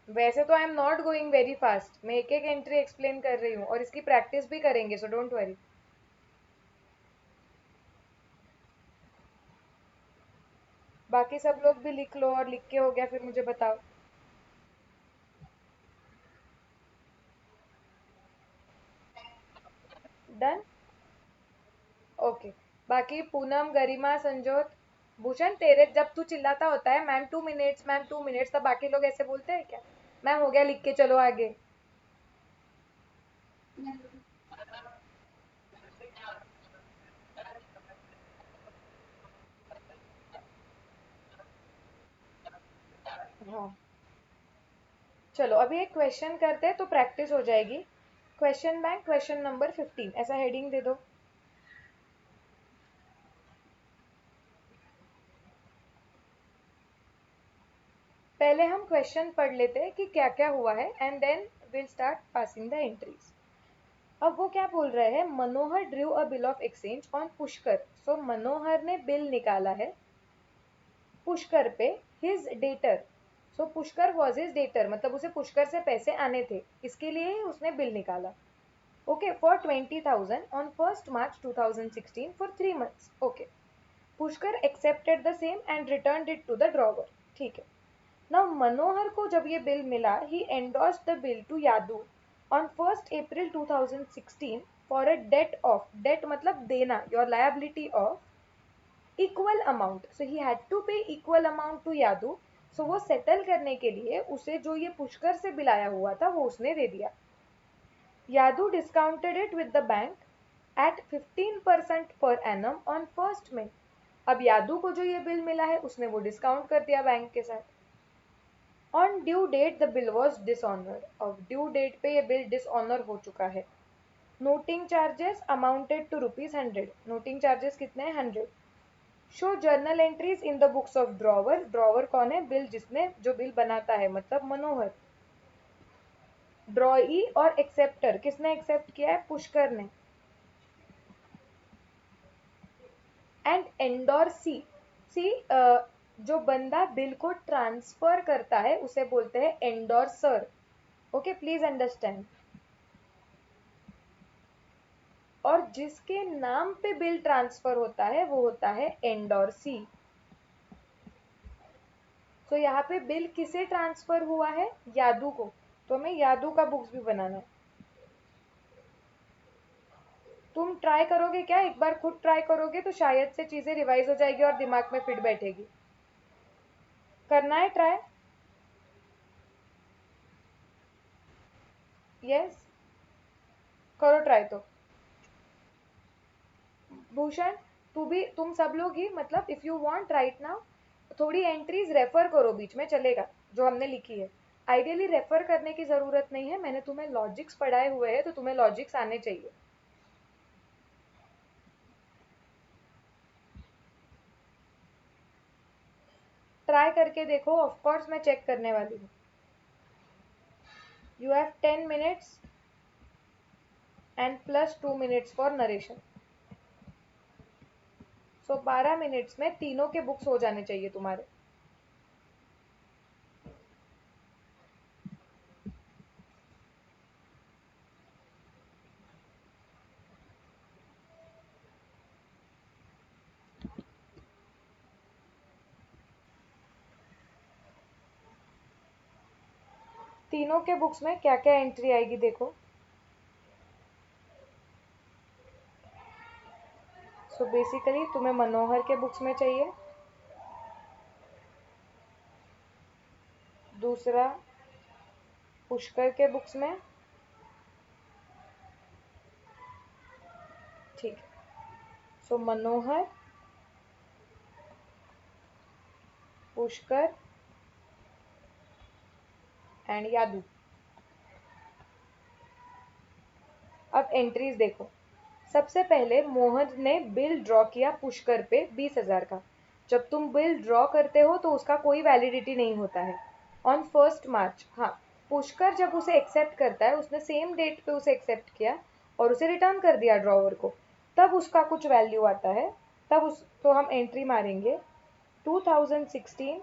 [SPEAKER 1] वैसे तो I am not going very fast, मैं एक एक एंट्री एक्सप्लेन कर रही हूँ और इसकी प्रैक्टिस भी करेंगे, सो डोंट वरी। बाकी सब लोग भी लिख लो, और लिख के हो गया फिर मुझे बताओ। डन। ओके। बाकी पूनम, गरिमा, संजोत, भूषण, तेरे जब तू चिल्लाता होता है मैम 2 मिनट्स, मैम 2 मिनट्स, तब बाकी लोग ऐसे बोलते हैं क्या? मैम हो गया, लिख के चलो आगे। हाँ, चलो अभी एक क्वेश्चन करते हैं तो प्रैक्टिस हो जाएगी। क्वेश्चन बैंक क्वेश्चन नंबर 15 ऐसा हेडिंग दे दो। पहले हम क्वेश्चन पढ़ लेते हैं कि क्या क्या हुआ है, and then will start passing the entries. अब वो क्या बोल रहे हैं, Manohar drew a bill of exchange on Pushkar. So Manohar ने बिल निकाला है पुष्कर पे, his debtor. So Pushkar was his debtor, मतलब उसे पुष्कर से पैसे आने थे, इसके लिए ही उसने बिल निकाला। Okay, for 20,000 on 1st March 2016 for 3 months। Okay, Pushkar accepted the same and return it to the drawer. ठीक है। नाउ मनोहर को जब ये बिल मिला, he endorsed the bill to Yadu on 1st April 2016 for a debt of, debt मतलब देना, your liability of equal amount. So he had to pay equal amount to Yadu. So वो settle करने के लिए उसे जो ये पुष्कर से बिल आया हुआ था वो उसने दे दिया। Yadu discounted it with the bank at 15% पर एनम ऑन 1st May। अब यादू को जो ये बिल मिला है उसने वो डिस्काउंट कर दिया बैंक के साथ। On due date the bill was dishonoured. अब ड्यू डेट पे ये बिल डिसऑनर हो चुका है। Noting charges amounted to ₹100। नोटिंग चार्जेस कितने हैं? 100। Show journal entries in the books of drawer. Drawer कौन है? बिल जिसने, जो बिल बनाता है, मतलब मनोहर। ड्रॉई और एक्सेप्टर, किसने एक्सेप्ट किया है? पुष्कर ने। एंड एंडोर्सी, सी, जो बंदा बिल को ट्रांसफर करता है उसे बोलते हैं एंडोर्सर। Okay, please understand. और जिसके नाम पे बिल ट्रांसफर होता है वो होता है एंडोर्सी। तो यहाँ पे बिल किसे ट्रांसफर हुआ है? यादू को। तो हमें यादू का बुक्स भी बनाना है। तुम ट्राई करोगे क्या? एक बार खुद ट्राई करोगे तो शायद से चीजें रिवाइज हो जाएगी और दिमाग में फिट बैठेगी। करना है ट्राई? यस, करो ट्राई तो। भूषण, तुम सब लोग ही, मतलब if you want right now, थोड़ी एंट्रीज रेफर करो, बीच में चलेगा जो हमने लिखी है। आइडियली रेफर करने की जरूरत नहीं है, मैंने तुम्हें लॉजिक्स पढ़ाए हुए हैं तो तुम्हें लॉजिक्स आने चाहिए। ट्राई करके देखो, ऑफ कोर्स मैं चेक करने वाली हूँ। You have 10 minutes and plus 2 minutes for narration. So 12 minutes में तीनों के बुक्स हो जाने चाहिए तुम्हारे। तीनों के बुक्स में क्या क्या एंट्री आएगी देखो। सो बेसिकली तुम्हें मनोहर के बुक्स में चाहिए, दूसरा पुष्कर के बुक्स में, ठीक है। सो मनोहर, पुष्कर एंड यादू। अब एंट्रीज देखो। सबसे पहले मोहन ने बिल ड्रॉ किया पुष्कर पे 20,000 का। जब तुम बिल ड्रॉ करते हो तो उसका कोई वैलिडिटी नहीं होता है। ऑन 1 मार्च, हाँ, पुष्कर जब उसे एक्सेप्ट करता है, उसने सेम डेट पे उसे एक्सेप्ट किया और उसे रिटर्न कर दिया ड्रॉवर को, तब उसका कुछ वैल्यू आता है। तब उस तो हम एंट्री मारेंगे 2016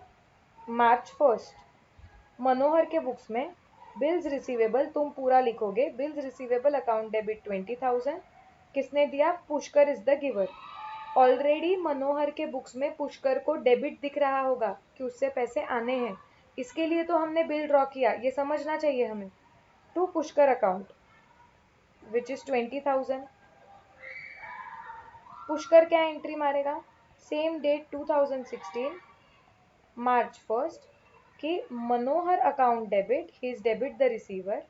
[SPEAKER 1] मार्च 1। मनोहर के बुक्स में बिल्स रिसीवेबल तुम पूरा लिखोगे। Bills receivable account debit 20,000। किसने दिया? Pushkar is the giver. Already Manohar के बुक्स में पुष्कर को डेबिट दिख रहा होगा कि उससे पैसे आने हैं, इसके लिए तो हमने बिल ड्रॉ किया, ये समझना चाहिए हमें। To Pushkar account which is 20,000। Pushkar क्या एंट्री मारेगा? सेम डेट 2016 मार्च 1 कि Manohar account debit, he is debit the receiver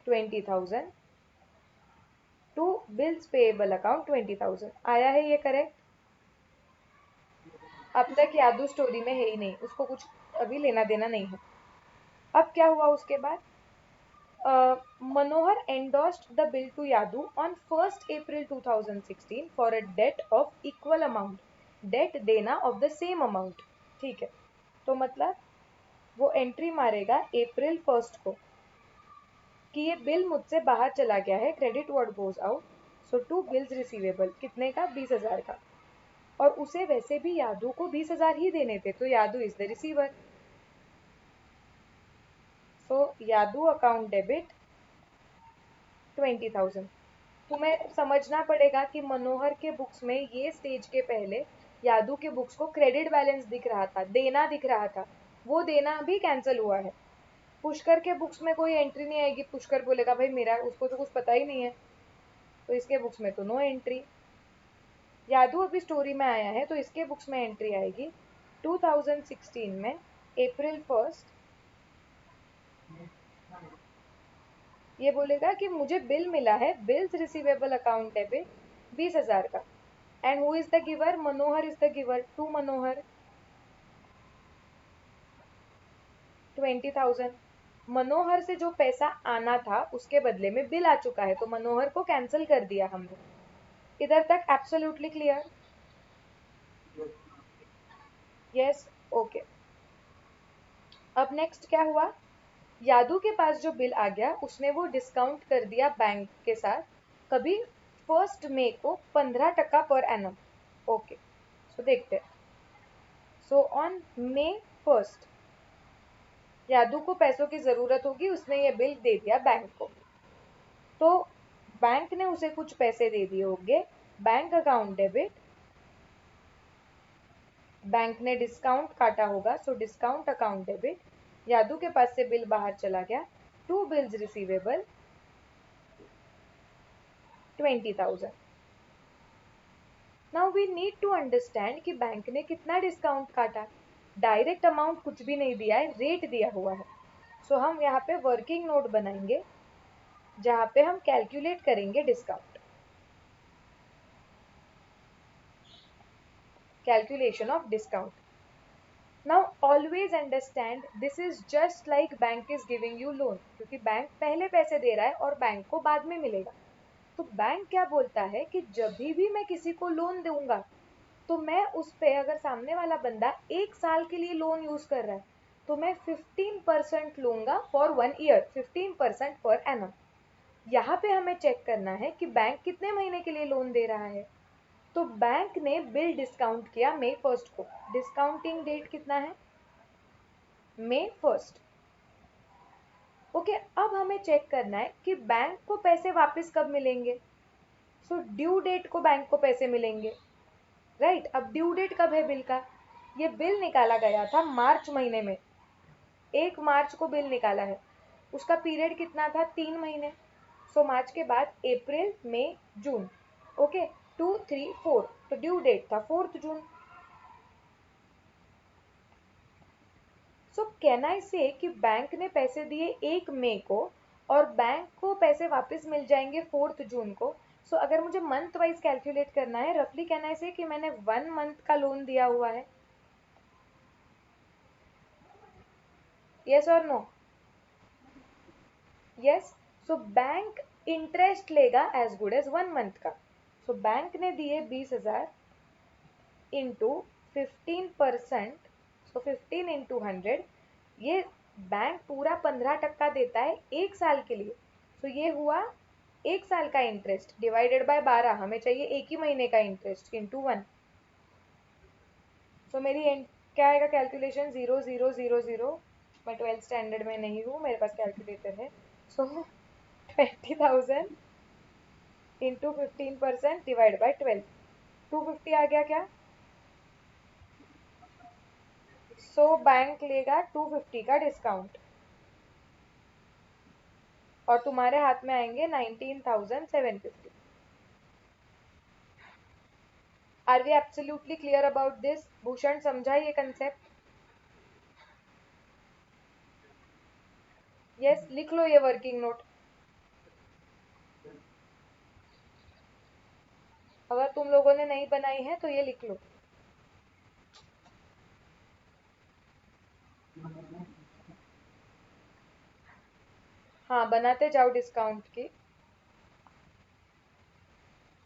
[SPEAKER 1] 20,000 to bills payable account 20,000। आया है ये करेक्ट? अब तक यादू स्टोरी में है ही नहीं, उसको कुछ अभी लेना देना नहीं है। अब क्या हुआ उसके बाद? Manohar endorsed the bill to Yadu on 1st April 2016 for a debt of equal amount, debt देना of the same amount। ठीक है, तो मतलब वो एंट्री मारेगा अप्रैल 1 को कि ये बिल मुझसे बाहर चला गया है, credit word goes out, so to bills receivable, कितने का? 20,000 का। और उसे वैसे भी यादू को 20,000 ही देने थे, तो Yadu is the receiver. So Yadu account debit 20,000। तुम्हें समझना पड़ेगा कि मनोहर के बुक्स में ये स्टेज के पहले यादू के बुक्स को क्रेडिट बैलेंस दिख रहा था, देना दिख रहा था, वो देना भी कैंसिल हुआ है। पुष्कर के बुक्स में कोई एंट्री नहीं आएगी, पुष्कर बोलेगा भाई मेरा, उसको तो कुछ पता ही नहीं है, तो इसके बुक्स में तो नो एंट्री। यादू अभी स्टोरी में आया है तो इसके बुक्स में एंट्री आएगी 2016 में अप्रैल 1। ये बोलेगा कि मुझे बिल मिला है, बिल्स रिसीवेबल अकाउंट डेबिट 20,000 का, and who is the giver? Manohar is the giver, to Manohar 20,000। Manohar से जो पैसा आना था उसके बदले में बिल आ चुका है, तो मनोहर को कैंसिल कर दिया हमने। इधर तक एब्सोल्युटली क्लियर? Yes, okay. अब नेक्स्ट क्या हुआ? यादू के पास जो बिल आ गया उसने वो डिस्काउंट कर दिया बैंक के साथ, कभी 1 मई को 15% पर एनम। ओके, सो देखते हैं। सो ऑन May 1 यादू को पैसों की जरूरत होगी, उसने ये बिल दे दिया बैंक को, तो बैंक ने उसे कुछ पैसे दे दिए होंगे, बैंक अकाउंट डेबिट, बैंक ने डिस्काउंट काटा होगा, so discount account debit, Yadu के पास से बिल बाहर चला गया, to bills receivable 20,000। Now we need to understand कि बैंक ने कितना डिस्काउंट काटा। डायरेक्ट अमाउंट कुछ भी नहीं दिया है, रेट दिया हुआ है। सो हम यहाँ पे वर्किंग नोट बनाएंगे जहां पे हम कैलकुलेट करेंगे discount, calculation of discount. Now always understand this is just like bank is giving you loan, क्योंकि बैंक पहले पैसे दे रहा है और बैंक को बाद में मिलेगा. तो बैंक क्या बोलता है कि जब भी मैं किसी को लोन दूंगा तो मैं उस पे, अगर सामने वाला बंदा 1 साल के लिए लोन यूज कर रहा है तो मैं 15% लूंगा फॉर 1 ईयर, 15% पर एनम. यहाँ पे हमें चेक करना है कि बैंक कितने महीने के लिए लोन दे रहा है. तो बैंक ने बिल डिस्काउंट किया May 1 को. डिस्काउंटिंग डेट कितना है? May 1. ओके, अब हमें चेक करना है कि बैंक को पैसे वापस कब मिलेंगे. सो ड्यू डेट को बैंक को पैसे मिलेंगे, राइट. अब ड्यू डेट कब है बिल का? ये बिल निकाला गया था मार्च महीने में, 1 मार्च को बिल निकाला है. उसका पीरियड कितना था? 3 महीने. सो मार्च के बाद अप्रैल, मई, जून. ओके, 2, 3, 4. तो ड्यू डेट था 4 जून. सो कैन आई से कि बैंक ने पैसे दिए 1 मई को और बैंक को पैसे वापस मिल जाएंगे 4 जून को. सो अगर मुझे मंथ वाइज कैलकुलेट करना है, रफली कैन आई से कि मैंने 1 मंथ का लोन दिया हुआ है. यस और no? Yes. So bank interest लेगा एज गुड एज 1 मंथ का. सो बैंक ने दिए 20,000 इंटू 15%. सो 15 इंटू 100. ये बैंक पूरा 15% देता है 1 साल के लिए. तो ये हुआ 1 साल का इंटरेस्ट डिवाइडेड बाय 12. हमें चाहिए एक ही महीने का इंटरेस्ट इंटू 1. सो मेरी क्या आएगा कैलकुलेशन? 0, 0, 0, 0. मैं 12th स्टैंडर्ड में नहीं हूँ, मेरे पास कैलकुलेटर है. सो 20,000 इंटू 15% डिवाइड बाय 12. 250 आ गया क्या? सो बैंक लेगा 250 का डिस्काउंट और तुम्हारे हाथ में आएंगे 19,750. Are we absolutely clear about this? Bhushan समझा ये कंसेप्ट? यस, लिख लो ये वर्किंग नोट. अगर तुम लोगों ने नहीं बनाई है तो ये लिख लो. हाँ, बनाते जाओ डिस्काउंट की.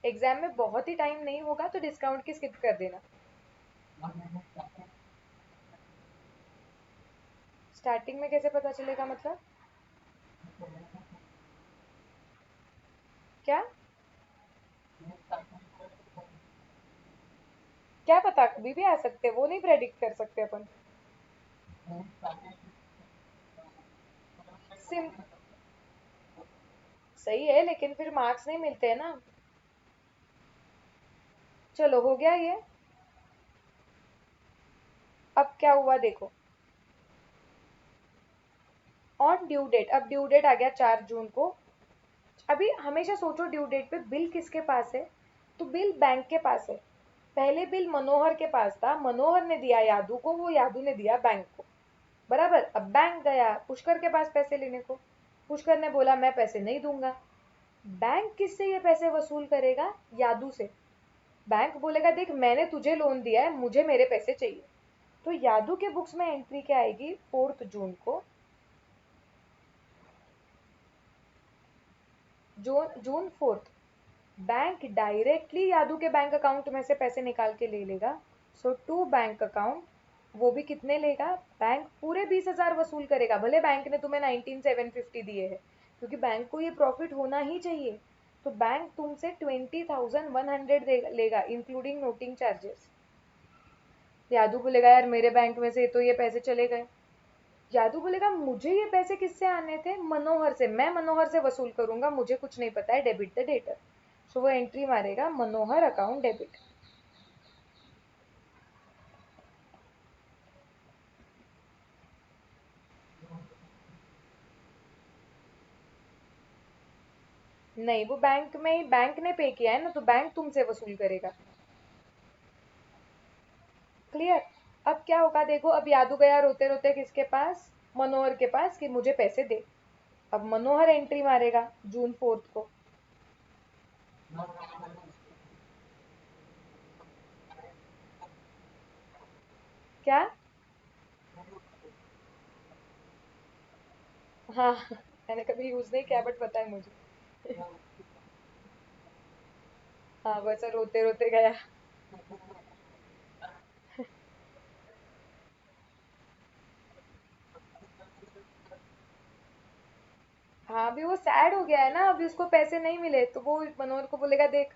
[SPEAKER 1] एग्जाम में बहुत ही टाइम नहीं होगा तो डिस्काउंट की स्किप कर देना. स्टार्टिंग में कैसे पता चलेगा मतलब? क्या? क्या पता, कभी भी आ सकते, वो नहीं प्रेडिक्ट कर सकते अपन. सिम सही है, लेकिन फिर मार्क्स नहीं मिलते हैं ना. चलो, हो गया ये. अब क्या हुआ देखो. ऑन ड्यू डेट, अब ड्यू डेट आ गया 4 जून को. अभी हमेशा सोचो ड्यू डेट पे बिल किसके पास है. तो बिल बैंक के पास है. पहले बिल मनोहर के पास था, मनोहर ने दिया यादू को, वो यादू ने दिया बैंक को. बराबर. अब बैंक गया पुष्कर के पास पैसे लेने को. पुष्कर ने बोला मैं पैसे नहीं दूंगा. बैंक किससे ये पैसे वसूल करेगा? यादू से. बैंक बोलेगा देख मैंने तुझे लोन दिया है, मुझे मेरे पैसे चाहिए. तो यादू के बुक्स में एंट्री क्या आएगी? 4 जून को. जून 4. बैंक डायरेक्टली यादू के बैंक अकाउंट में से पैसे निकाल के ले लेगा. सो टू बैंक अकाउंट. वो भी कितने लेगा? बैंक पूरे 20,000 वसूल करेगा, भले बैंक ने तुम्हें 19,750 दिए है, क्योंकि बैंक को ये प्रॉफिट होना ही चाहिए. तो बैंक तुमसे 20,100 लेगा इंक्लूडिंग नोटिंग चार्जेस. यादू बोलेगा यार मेरे बैंक में से तो ये पैसे चले गए. यादू बोलेगा मुझे ये पैसे किससे आने थे? मनोहर से. मैं मनोहर से वसूल करूंगा, मुझे कुछ नहीं पता है, डेबिट द डेटर. सो वो एंट्री मारेगा मनोहर अकाउंट डेबिट. नहीं, वो बैंक में, बैंक ने पे किया है ना, तो बैंक तुमसे वसूल करेगा. क्लियर? अब क्या होगा देखो. अब यादू गया रोते रोते किसके पास? मनोहर के पास कि मुझे पैसे दे. अब मनोहर एंट्री मारेगा जून 4 को। क्या? हाँ, मैंने कभी यूज नहीं किया बट पता है मुझे। हाँ, बस रोते रोते गया। हाँ, अभी वो सैड हो गया है ना, अभी उसको पैसे नहीं मिले तो वो मनोहर को बोलेगा देख,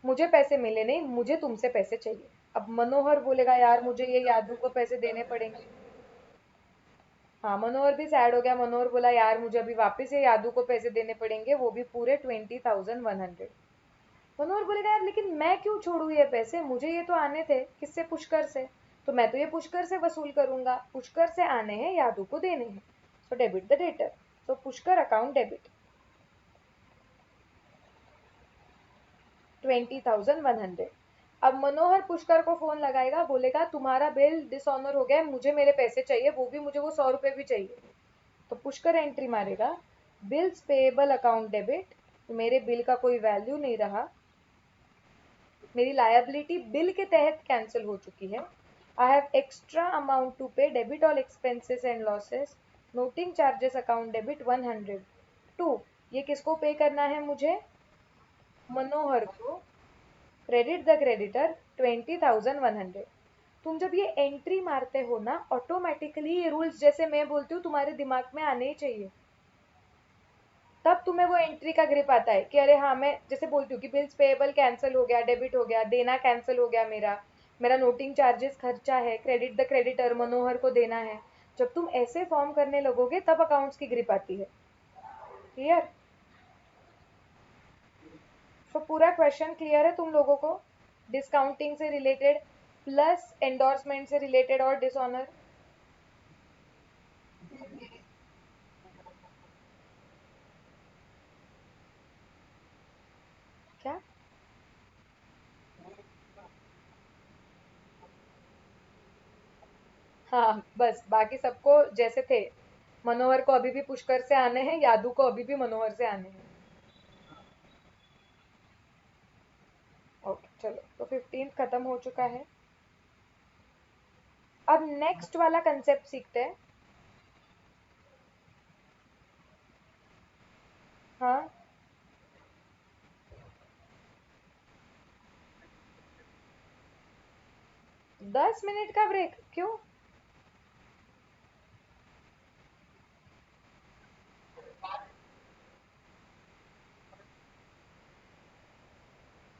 [SPEAKER 1] मुझे पैसे मिले नहीं, मुझे तुमसे पैसे चाहिए। अब मनोहर बोलेगा यार मुझे ये यादव को पैसे देने पड़ेंगे। हाँ, मनोहर भी सैड हो गया, मनोहर बोला यार मुझे अभी वापस ये यादव को पैसे देने पड़ेंगे, वो भी पूरे 20,100। मनोहर बोलेगा यार लेकिन मैं क्यों छोड़ू ये पैसे, मुझे ये तो आने थे किससे, पुष्कर से। तो मैं तो ये पुष्कर से वसूल करूंगा, पुष्कर से आने हैं, यादव को देने हैं। सो debit the debtor. So Pushkar account debit 20,100। अब मनोहर पुष्कर को फोन लगाएगा, बोलेगा तुम्हारा बिल डिसऑनर हो गया है, मुझे मेरे पैसे चाहिए, वो भी मुझे वो 100 रुपए भी चाहिए। तो पुष्कर एंट्री मारेगा, बिल्स पेएबल अकाउंट डेबिट, मेरे बिल का कोई वैल्यू नहीं रहा, मेरी लायबिलिटी बिल के तहत कैंसिल हो चुकी है। I have extra amount to pay, debit all expenses and losses, noting charges account debit 102। ये किसको पे करना है मुझे? मनोहर को। Credit the creditor 20,100। तुम जब ये एंट्री मारते हो ना, ऑटोमेटिकली ये रूल्स जैसे मैं बोलती हूँ तुम्हारे दिमाग में आने ही चाहिए। तब तुम्हें वो एंट्री का ग्रिप आता है कि अरे हाँ, मैं जैसे बोलती हूँ कि बिल्स पेएबल कैंसिल हो गया, डेबिट हो गया, देना कैंसिल हो गया, मेरा मेरा नोटिंग चार्जेस खर्चा है, क्रेडिट द क्रेडिटर मनोहर को देना है। जब तुम ऐसे फॉर्म करने लगोगे तब अकाउंट्स की ग्रिप आती है। क्लियर? तो पूरा क्वेश्चन क्लियर है तुम लोगों को? डिस्काउंटिंग से रिलेटेड प्लस एंडोर्समेंट से रिलेटेड और डिसऑनर। क्या? हाँ, बस बाकी सबको जैसे थे। मनोहर को अभी भी पुष्कर से आने हैं, यादू को अभी भी मनोहर से आने हैं। ओके चलो, तो 15 खत्म हो चुका है। अब नेक्स्ट वाला कंसेप्ट सीखते हैं। हाँ, 10 मिनट का ब्रेक क्यों?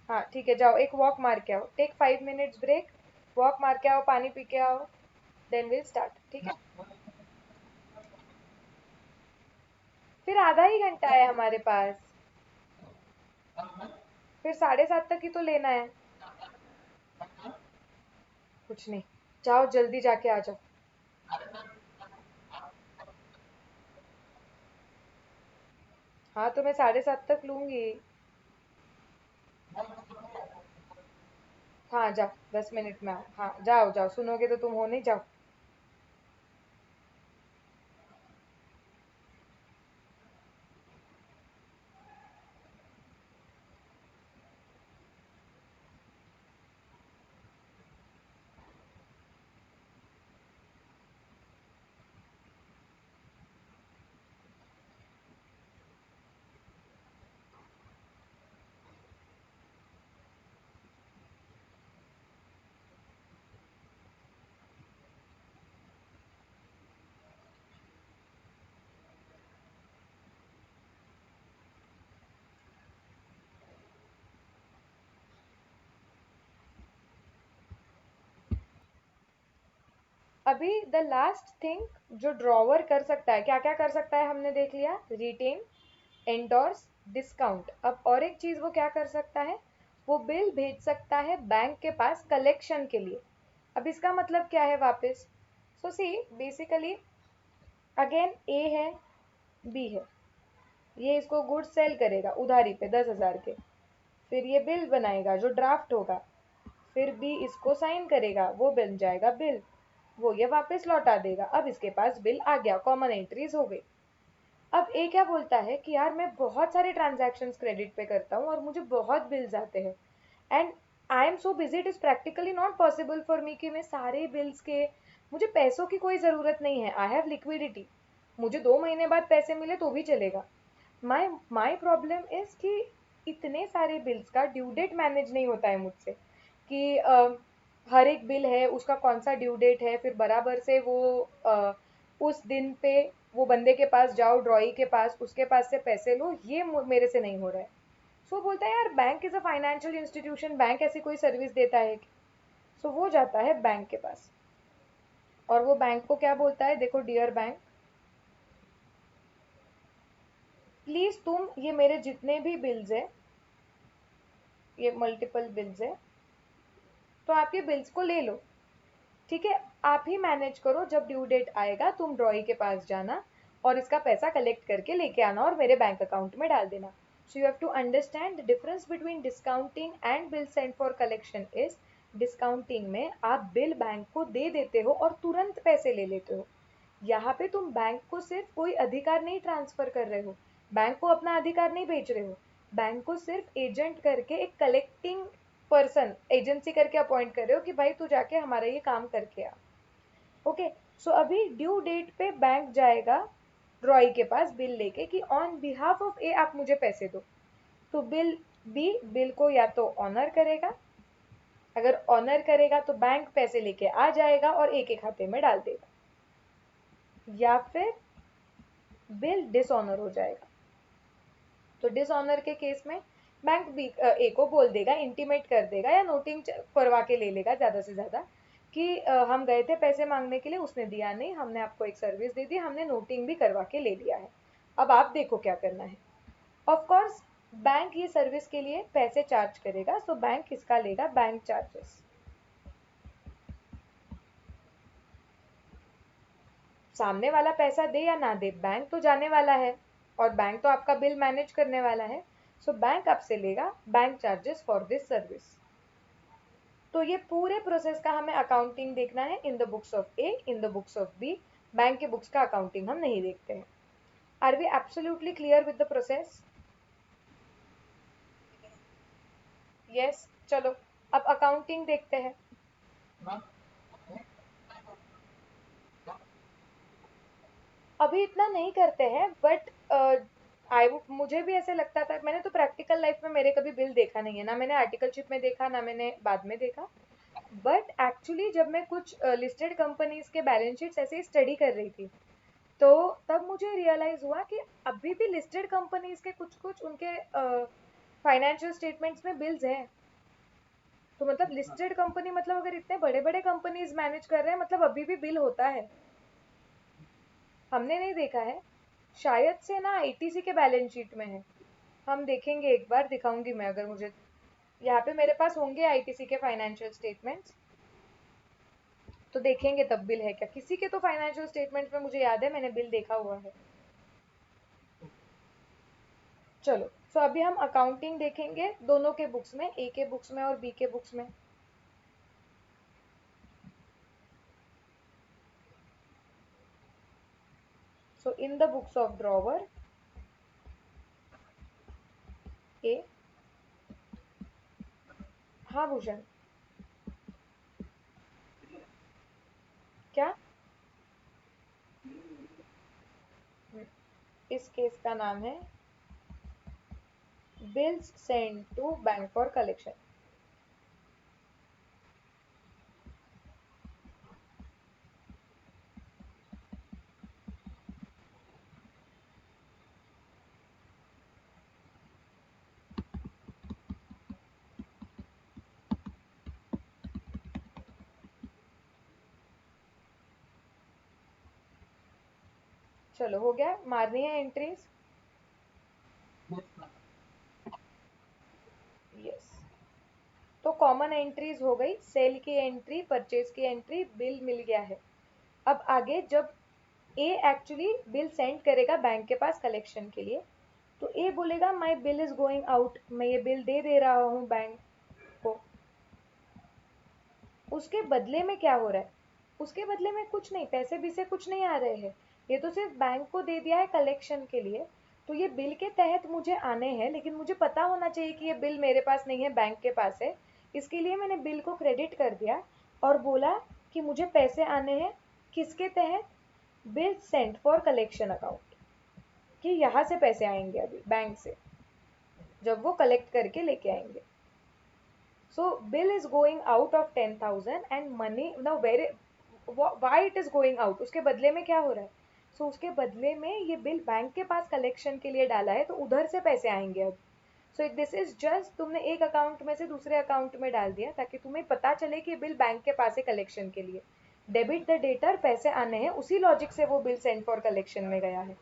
[SPEAKER 1] हाँ ठीक है, जाओ एक वॉक मार के आओ, टेक 5 मिनट्स ब्रेक। वॉक मार के आओ, पानी पी के आओ, देन विल स्टार्ट, ठीक है? फिर आधा ही घंटा है हमारे पास। फिर 7:30 तक ही तो लेना है। कुछ नहीं, जाओ जल्दी जाके आ जाओ। हाँ, तो मैं 7:30 तक लूंगी। हाँ जाओ, 10 मिनट में आओ, हाँ जाओ जाओ, सुनोगे तो तुम हो नहीं, जाओ। अभी द लास्ट थिंग जो ड्रॉवर कर सकता है, क्या क्या कर सकता है हमने देख लिया, रिटेन, एंडोर्स, डिस्काउंट। अब और एक चीज वो क्या कर सकता है, वो बिल भेज सकता है बैंक के पास कलेक्शन के लिए। अब इसका मतलब क्या है वापस? सो सी बेसिकली, अगेन ए है, बी है, ये इसको गुड सेल करेगा उधारी पे 10,000 के। फिर ये बिल बनाएगा जो ड्राफ्ट होगा, फिर बी इसको साइन करेगा, वो बन जाएगा बिल, वो ये वापस लौटा देगा। अब इसके पास बिल आ गया, कॉमन एंट्रीज हो गई। अब ए क्या बोलता है कि यार मैं बहुत सारे ट्रांजैक्शंस क्रेडिट पे करता हूँ और मुझे बहुत बिल्स आते हैं and I am so busy, it is practically not possible for me कि मैं सारे बिल्स के, मुझे पैसों की कोई ज़रूरत नहीं है, आई हैव लिक्विडिटी, मुझे 2 महीने बाद पैसे मिले तो भी चलेगा। माई माई प्रॉब्लम इज कि इतने सारे बिल्स का ड्यू डेट मैनेज नहीं होता है मुझसे कि हर एक बिल है उसका कौन सा ड्यू डेट है, फिर बराबर से वो उस दिन पे वो बंदे के पास जाओ, ड्रॉई के पास, उसके पास से पैसे लो, ये मेरे से नहीं हो रहा है। सो बोलता है यार bank is a financial institution, bank ऐसी कोई सर्विस देता है? सो वो जाता है बैंक के पास और वो बैंक को क्या बोलता है, देखो डियर बैंक, प्लीज तुम ये मेरे जितने भी बिल्स है, ये मल्टीपल बिल्स है, तो आप ये बिल्स को ले लो, ठीक है, आप ही मैनेज करो, जब ड्यू डेट आएगा तुम ड्रॉई के पास जाना और इसका पैसा कलेक्ट करके लेके आना और मेरे बैंक अकाउंट में डाल देना। So you have to understand the difference between discounting and bill send for collection is, discounting में आप बिल बैंक को दे देते हो और तुरंत पैसे ले लेते हो। यहाँ पे तुम बैंक को सिर्फ कोई अधिकार नहीं ट्रांसफर कर रहे हो, बैंक को अपना अधिकार नहीं बेच रहे हो, बैंक को सिर्फ एजेंट करके एक कलेक्टिंग पर्सन, एजेंसी करके अपॉइंट कर रहे हो कि भाई तू जाके हमारा ये काम करके आ। ओके, सो अभी ड्यू डेट पे बैंक जाएगा रॉय के पास बिल लेके कि ऑन बिहाफ ऑफ ए आप मुझे पैसे दो, तो बिल बी बिल को या तो ऑनर करेगा, अगर ऑनर करेगा तो बैंक पैसे लेके आ जाएगा और ए के खाते में डाल देगा, या फिर बिल डिसऑनर हो जाएगा। तो डिसऑनर के केस में बैंक बी ए को बोल देगा, इंटीमेट कर देगा या नोटिंग करवा के ले लेगा ज़्यादा से ज़्यादा कि हम गए थे पैसे मांगने के लिए, उसने दिया नहीं, हमने आपको एक सर्विस दे दी, हमने नोटिंग भी करवा के ले लिया है, अब आप देखो क्या करना है। ऑफ कोर्स बैंक ये सर्विस के लिए पैसे चार्ज करेगा, सो बैंक किसका लेगा, बैंक चार्जेस। सामने वाला पैसा दे या ना दे, बैंक तो जाने वाला है और बैंक तो आपका बिल मैनेज करने वाला है, सो बैंक आपसे लेगा bank charges for this service. तो ये पूरे प्रोसेस का हमें अकाउंटिंग देखना है in the books of A, in the books of B, bank के बुक्स का अकाउंटिंग हम नहीं देखते हैं। Are we absolutely clear with the process? Yes, चलो अब अकाउंटिंग देखते हैं। अभी इतना नहीं करते हैं बट आई मुझे भी ऐसे लगता था, मैंने तो प्रैक्टिकल लाइफ में मेरे कभी बिल देखा नहीं है, ना मैंने आर्टिकलशिप में देखा, ना मैंने बाद में देखा, बट एक्चुअली जब मैं कुछ लिस्टेड कंपनीज के बैलेंस शीट्स ऐसे ही स्टडी कर रही थी, तो तब मुझे रियलाइज हुआ कि अभी भी लिस्टेड कंपनीज के कुछ कुछ उनके फाइनेंशियल स्टेटमेंट्स में बिल्स हैं। तो मतलब लिस्टेड कंपनी, मतलब अगर इतने बड़े बड़े कंपनीज मैनेज कर रहे हैं मतलब अभी भी बिल होता है, हमने नहीं देखा है, शायद से ना आईटीसी के बैलेंस शीट में है, हम देखेंगे, एक बार दिखाऊंगी मैं, अगर मुझे यहाँ पे मेरे पास होंगे आईटीसी के फाइनेंशियल स्टेटमेंट्स, तो देखेंगे तब बिल है क्या, किसी के तो फाइनेंशियल स्टेटमेंट्स में मुझे याद है मैंने बिल देखा हुआ है। चलो, सो अभी हम अकाउंटिंग देखेंगे दोनों के बुक्स में, ए के बुक्स में और बी के बुक्स में। So in the books of drawer A, हाँ भूषण, क्या? इस केस का नाम है bills send to bank for collection. चलो हो गया, मारनी है एंट्रीज? यस, तो कॉमन एंट्रीज हो गई, सेल की एंट्री, परचेज की एंट्री, बिल मिल गया है। अब आगे जब ए एक्चुअली बिल सेंड करेगा बैंक के पास कलेक्शन के लिए, तो ए बोलेगा my bill is going out, मैं ये बिल दे दे रहा हूँ बैंक को, उसके बदले में क्या हो रहा है, उसके बदले में कुछ नहीं, पैसे भी से कुछ नहीं आ रहे हैं, ये तो सिर्फ बैंक को दे दिया है कलेक्शन के लिए, तो ये बिल के तहत मुझे आने हैं, लेकिन मुझे पता होना चाहिए कि ये बिल मेरे पास नहीं है, बैंक के पास है। इसके लिए मैंने बिल को क्रेडिट कर दिया और बोला कि मुझे पैसे आने हैं किसके तहत, bill sent for collection account, कि यहाँ से पैसे आएंगे अभी बैंक से जब वो कलेक्ट करके लेके आएंगे। So bill is going out of 10,000 and money now where why it is going out, उसके बदले में क्या हो रहा है? So उसके बदले में ये बिल बैंक के पास कलेक्शन के लिए डाला है, तो उधर से पैसे आएंगे अब। So this is just तुमने एक अकाउंट में से दूसरे अकाउंट में डाल दिया ताकि तुम्हें पता चले कि बिल बैंक के पास है कलेक्शन के लिए। डेबिट द डेटर, पैसे आने हैं, उसी लॉजिक से वो बिल सेंड फॉर कलेक्शन में गया है।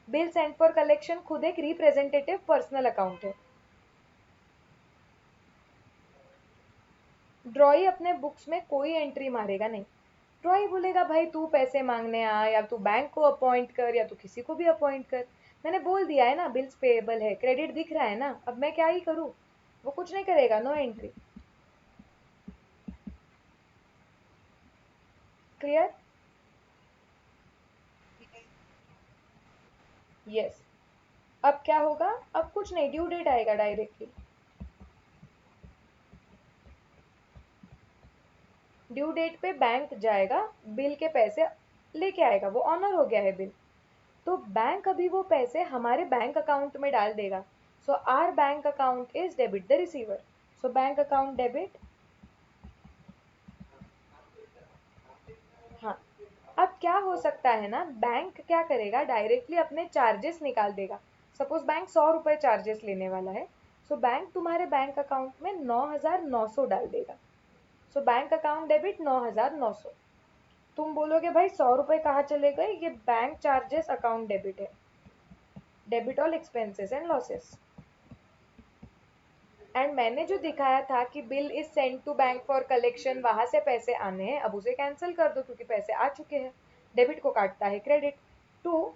[SPEAKER 1] बिल सेंड फॉर कलेक्शन खुद एक रिप्रेजेंटेटिव पर्सनल अकाउंट है। ड्रॉई अपने बुक्स में कोई एंट्री मारेगा नहीं। ड्रॉई बोलेगा भाई तू पैसे मांगने आ, या तू बैंक को अपॉइंट कर, या तू किसी को भी अपॉइंट कर। मैंने बोल दिया है ना बिल्स पेएबल है, क्रेडिट दिख रहा है ना, अब मैं क्या ही करूँ। वो कुछ नहीं करेगा, नो एंट्री। क्लियर? यस। अब क्या होगा, अब कुछ नहीं, ड्यू डेट आएगा डायरेक्टली। ड्यू डेट पे बैंक जाएगा, बिल के पैसे लेके आएगा, वो ऑनर हो गया है बिल। तो बैंक अभी वो पैसे हमारे बैंक अकाउंट में डाल देगा। So our bank account is debit the receiver. So bank account debit. हाँ, अब क्या हो सकता है ना, बैंक क्या करेगा, डायरेक्टली अपने चार्जेस निकाल देगा। सपोज बैंक 100 रुपए चार्जेस लेने वाला है, सो बैंक तुम्हारे बैंक अकाउंट में 9,900 डाल देगा। सो बैंक अकाउंट डेबिट 9,900। तुम बोलोगे भाई 100 रुपए कहाँ चले गए, ये बैंक चार्जेस अकाउंट डेबिट है, debit all expenses and losses. And मैंने जो दिखाया था कि bill is send to bank for collection, वहां से पैसे आने हैं, अब उसे कैंसिल कर दो क्योंकि पैसे आ चुके हैं। डेबिट को काटता है credit. To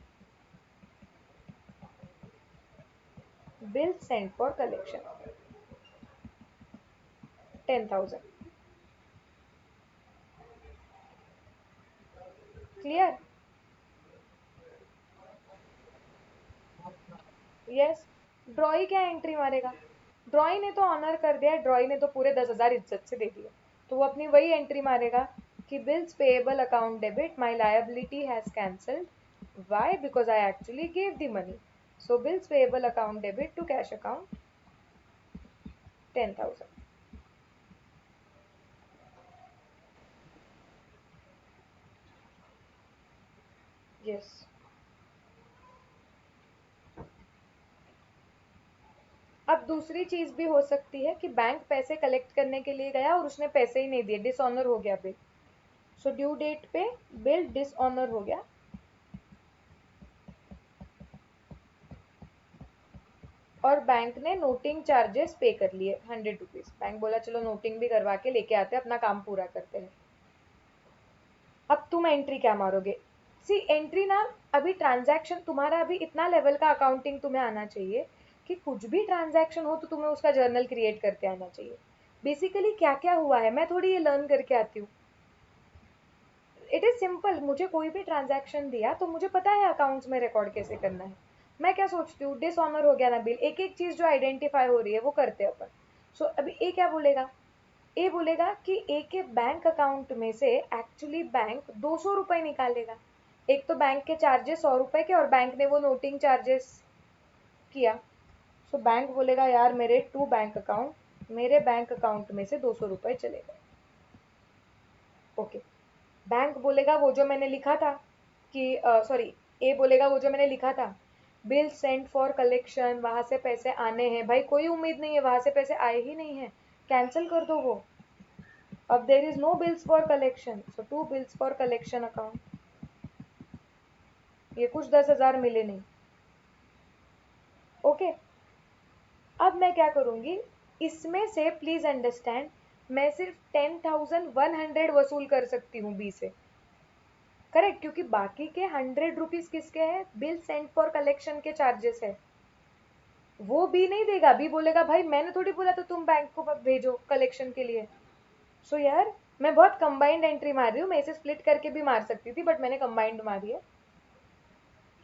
[SPEAKER 1] bill send for collection 10,000। Clear? Yes. Drawee क्या एंट्री मारेगा, ड्रॉई ने तो ऑनर कर दिया, ड्रॉई ने तो पूरे 10,000 इज्जत से दे दिए, तो वो अपनी वही एंट्री मारेगा कि bills payable account debit, my liability has cancelled. Why? Because I actually gave the money. So bills payable account debit to cash account 10,000। Yes. अब दूसरी चीज भी हो सकती है कि बैंक पैसे कलेक्ट करने के लिए गया और उसने पैसे ही नहीं दिए, डिसऑनर हो गया बिल। सो ड्यू डेट पे बिल डिसऑनर हो गया, और बैंक ने नोटिंग चार्जेस पे कर लिए 100 रुपीज। बैंक बोला चलो नोटिंग भी करवा के लेके आते हैं, अपना काम पूरा करते हैं। अब तुम एंट्री क्या मारोगे? सी एंट्री ना, अभी ट्रांजैक्शन तुम्हारा अभी इतना लेवल का अकाउंटिंग तुम्हें आना चाहिए कि कुछ भी ट्रांजैक्शन हो तो तुम्हें उसका जर्नल क्रिएट करके आना चाहिए। बेसिकली क्या क्या हुआ है मैं थोड़ी ये लर्न करके आती हूँ। इट इज सिंपल, मुझे कोई भी ट्रांजैक्शन दिया तो मुझे पता है अकाउंट्स में रिकॉर्ड कैसे करना है। मैं क्या सोचती हूँ, डिसऑनर हो गया ना बिल, एक एक चीज जो आइडेंटिफाई हो रही है वो करते हैं अपन। सो अभी ए क्या बोलेगा, ए बोलेगा कि ए के बैंक अकाउंट में से एक्चुअली बैंक 200 रुपए निकालेगा। एक तो बैंक के चार्जेस 100 रुपए के, और बैंक ने वो नोटिंग चार्जेस किया। सो बैंक बोलेगा यार मेरे टू बैंक अकाउंट, मेरे बैंक अकाउंट में से 200 रुपए चले गए। ओके। बैंक बोलेगा वो जो मैंने लिखा था कि सॉरी, ए बोलेगा वो जो मैंने लिखा था, बिल सेंड फॉर कलेक्शन, वहां से पैसे आने हैं, भाई कोई उम्मीद नहीं है, वहां से पैसे आए ही नहीं है, कैंसिल कर दो वो। अब there is no bills for collection, so to bills for collection account, ये कुछ 10,000 मिले नहीं। ओके। अब मैं क्या करूंगी, इसमें से प्लीज अंडरस्टैंड, मैं सिर्फ 10,100 वसूल कर सकती हूँ बी से। करेक्ट, क्योंकि बाकी के 100 रुपीज किसके हैं, बिल सेंड फॉर कलेक्शन के चार्जेस है। वो बी नहीं देगा, बी बोलेगा भाई मैंने थोड़ी बोला तो तुम बैंक को भेजो कलेक्शन के लिए। सो यार मैं बहुत कंबाइंड एंट्री मार रही हूँ, मैं इसे स्प्लिट करके भी मार सकती थी बट मैंने कंबाइंड मारी है।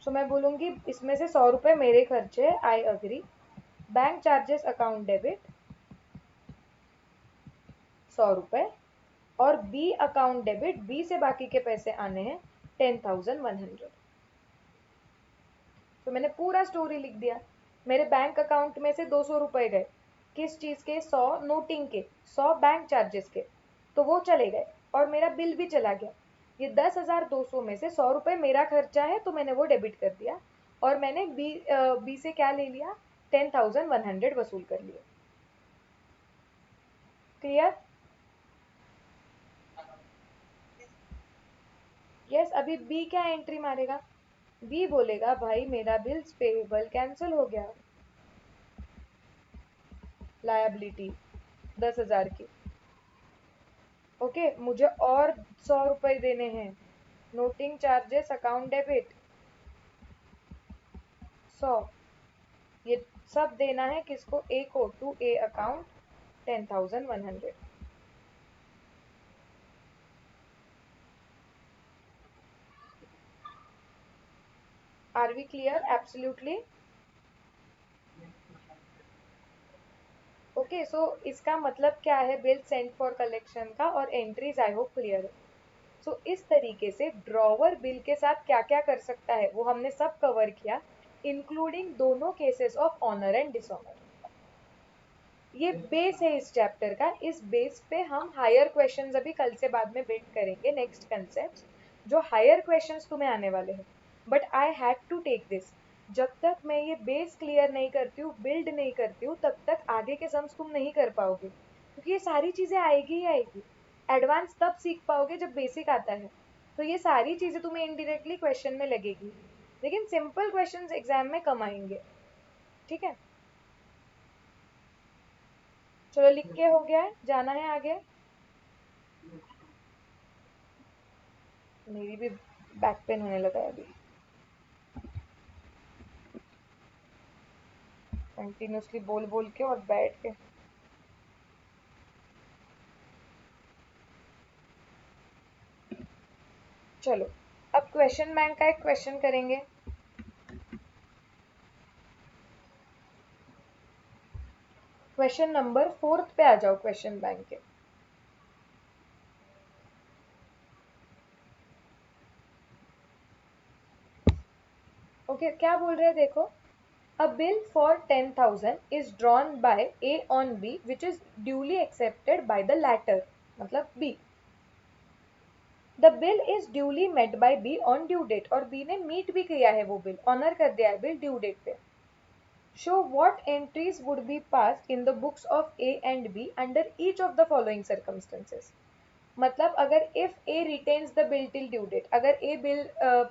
[SPEAKER 1] सो मैं बोलूंगी इसमें से 100 रुपए मेरे खर्चे है, I agree. Bank charges account debit 100 रुपए, और बी अकाउंट डेबिट, बी से बाकी के पैसे आने हैं 10,100। तो मैंने पूरा स्टोरी लिख दिया। मेरे बैंक अकाउंट में से 200 रुपए गए, किस चीज के? 100 नोटिंग के, 100 बैंक चार्जेस के, तो वो चले गए, और मेरा बिल भी चला गया। ये 10,200 में से 100 रुपए मेरा खर्चा है, तो मैंने वो डेबिट कर दिया, और मैंने बी से क्या ले लिया? 10,100 वसूल कर लिया। क्लियर? यस। अभी बी क्या एंट्री मारेगा? बी बोलेगा भाई मेरा बिल्स पेएबल कैंसिल हो गया, लायबिलिटी 10,000 की। ओके, मुझे और 100 रुपए देने हैं, नोटिंग चार्जेस अकाउंट डेबिट 100। ये सब देना है किसको? ए को, to A account 10,100। Are we clear? Absolutely. Okay, so इसका मतलब क्या है बिल सेंट फॉर कलेक्शन का, और एंट्रीज आई होप क्लियर है। सो इस तरीके से ड्रॉवर बिल के साथ क्या क्या कर सकता है वो हमने सब कवर किया, इंक्लूडिंग दोनों cases of honour and dishonour. ये बेस है इस चैप्टर का। इस बेस पे हम हायर क्वेश्चंस अभी कल से बाद में बिल्ड करेंगे, नेक्स्ट कंसेप्ट जो हायर क्वेश्चंस तुम्हें आने वाले हैं। But I had to take this. जब तक मैं ये बेस क्लियर नहीं करती हूँ, बिल्ड नहीं करती हूँ, तब तक आगे के सम्स तुम नहीं कर पाओगे, क्योंकि ये सारी चीजें आएगी ही आएगी। एडवांस तब सीख पाओगे जब बेसिक आता है। तो ये सारी चीजें तुम्हें इनडायरेक्टली क्वेश्चन में लगेगी, लेकिन सिंपल क्वेश्चंस एग्जाम में कम आएंगे। ठीक है, चलो लिख के हो गया है, जाना है आगे। मेरी भी बैक पेन होने लगा है अभी, कंटिन्यूसली बोल बोल के और बैठ के। चलो, अब क्वेश्चन बैंक का एक क्वेश्चन करेंगे। क्वेश्चन नंबर 4 पे आ जाओ क्वेश्चन बैंक के। ओके, क्या बोल रहे हैं देखो। A bill for 10,000 is drawn by A on B which is duly accepted by the latter, मतलब B. The bill is duly met by B on due date, और B ने meet भी किया है वो बिल, ऑनर कर दिया है बिल ड्यू डेट पे। Show what entries would be passed in the books of A and B under each of the following circumstances. मतलब अगर if A retains the bill till due date, अगर A bill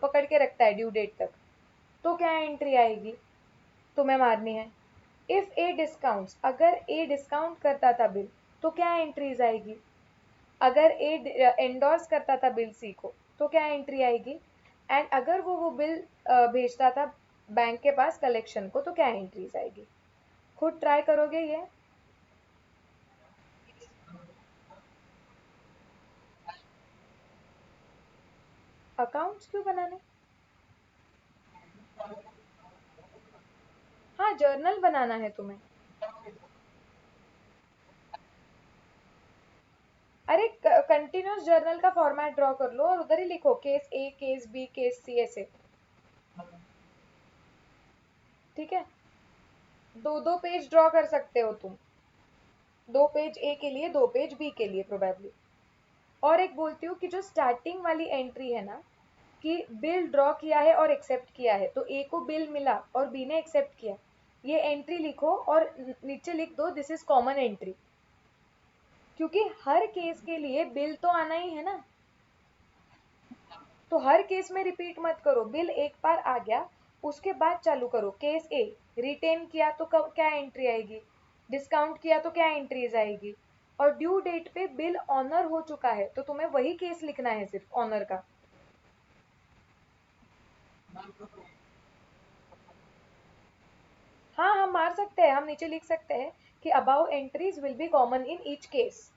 [SPEAKER 1] पकड़ के रखता है due date तक, तो क्या एंट्री आएगी तुम्हें मारनी है। इफ ए डिस्काउंट्स, अगर ए डिस्काउंट करता था बिल, तो क्या एंट्रीज आएगी। अगर ए एंडोर्स करता था बिल सी को, तो क्या एंट्री आएगी। एंड अगर वो बिल भेजता था बैंक के पास कलेक्शन को, तो क्या एंट्रीज आएगी। खुद ट्राई करोगे ये। अकाउंट्स क्यों बनाने? हाँ, जर्नल बनाना है तुम्हें। अरे कंटिन्यूस जर्नल का फॉर्मेट ड्रॉ कर लो और उधर ही लिखो केस ए, केस बी, केस सी, ऐसे। ठीक है, दो दो पेज ड्रॉ कर सकते हो तुम, 2 पेज ए के लिए, 2 पेज बी के लिए प्रोबेबली। और एक बोलती हूँ कि जो स्टार्टिंग वाली एंट्री है ना, कि बिल ड्रॉ किया है और एक्सेप्ट किया है, तो ए को बिल मिला और बी ने एक्सेप्ट किया, ये एंट्री लिखो और नीचे लिख दो दिस इज कॉमन एंट्री, क्योंकि हर केस के लिए बिल तो आना ही है ना। तो हर केस में रिपीट मत करो, बिल एक बार आ गया उसके बाद चालू करो। केस ए, रिटेन किया तो कब क्या एंट्री आएगी, डिस्काउंट किया तो क्या एंट्रीज आएगी, और ड्यू डेट पे बिल ऑनर हो चुका है, तो तुम्हें वही केस लिखना है सिर्फ ऑनर का। हाँ, हम मार सकते हैं, हम नीचे लिख सकते हैं कि above entries will be common in each case.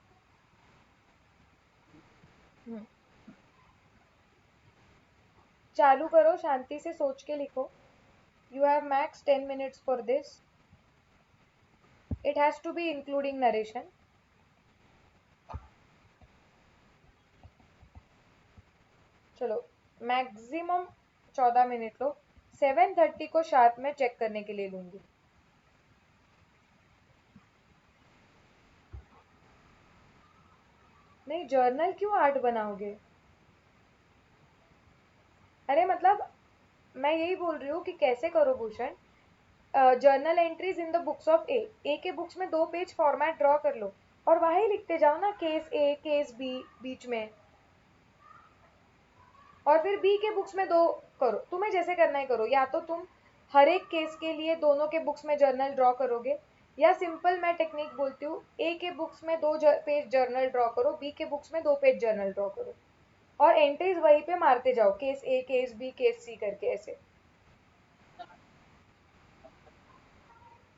[SPEAKER 1] चालू करो, शांति से सोच के लिखो. You have max 10 minutes for this. It has to be including narration. चलो मैक्सिमम 14 मिनट लो. 7:30 को शार्प में चेक करने के लिए लूंगी. नहीं, जर्नल क्यों 8 बनाओगे? अरे मतलब मैं यही बोल रही हूँ कि कैसे करो Bhushan. Journal entries in the books of A के बुक्स में 2 पेज फॉर्मेट ड्रॉ कर लो और वहीं लिखते जाओ ना, केस ए केस बी बीच में, और फिर बी के बुक्स में 2 करो. तुम्हें जैसे करना है करो. या तो तुम हर एक केस के लिए दोनों के बुक्स में जर्नल ड्रॉ करोगे, या सिंपल मैं टेक्निक बोलती हूँ, ए के बुक्स में 2 पेज जर्नल ड्रॉ करो, बी के बुक्स में 2 पेज जर्नल ड्रॉ करो, और एंट्रीज वहीं पे मारते जाओ, केस ए केस बी केस सी करके ऐसे.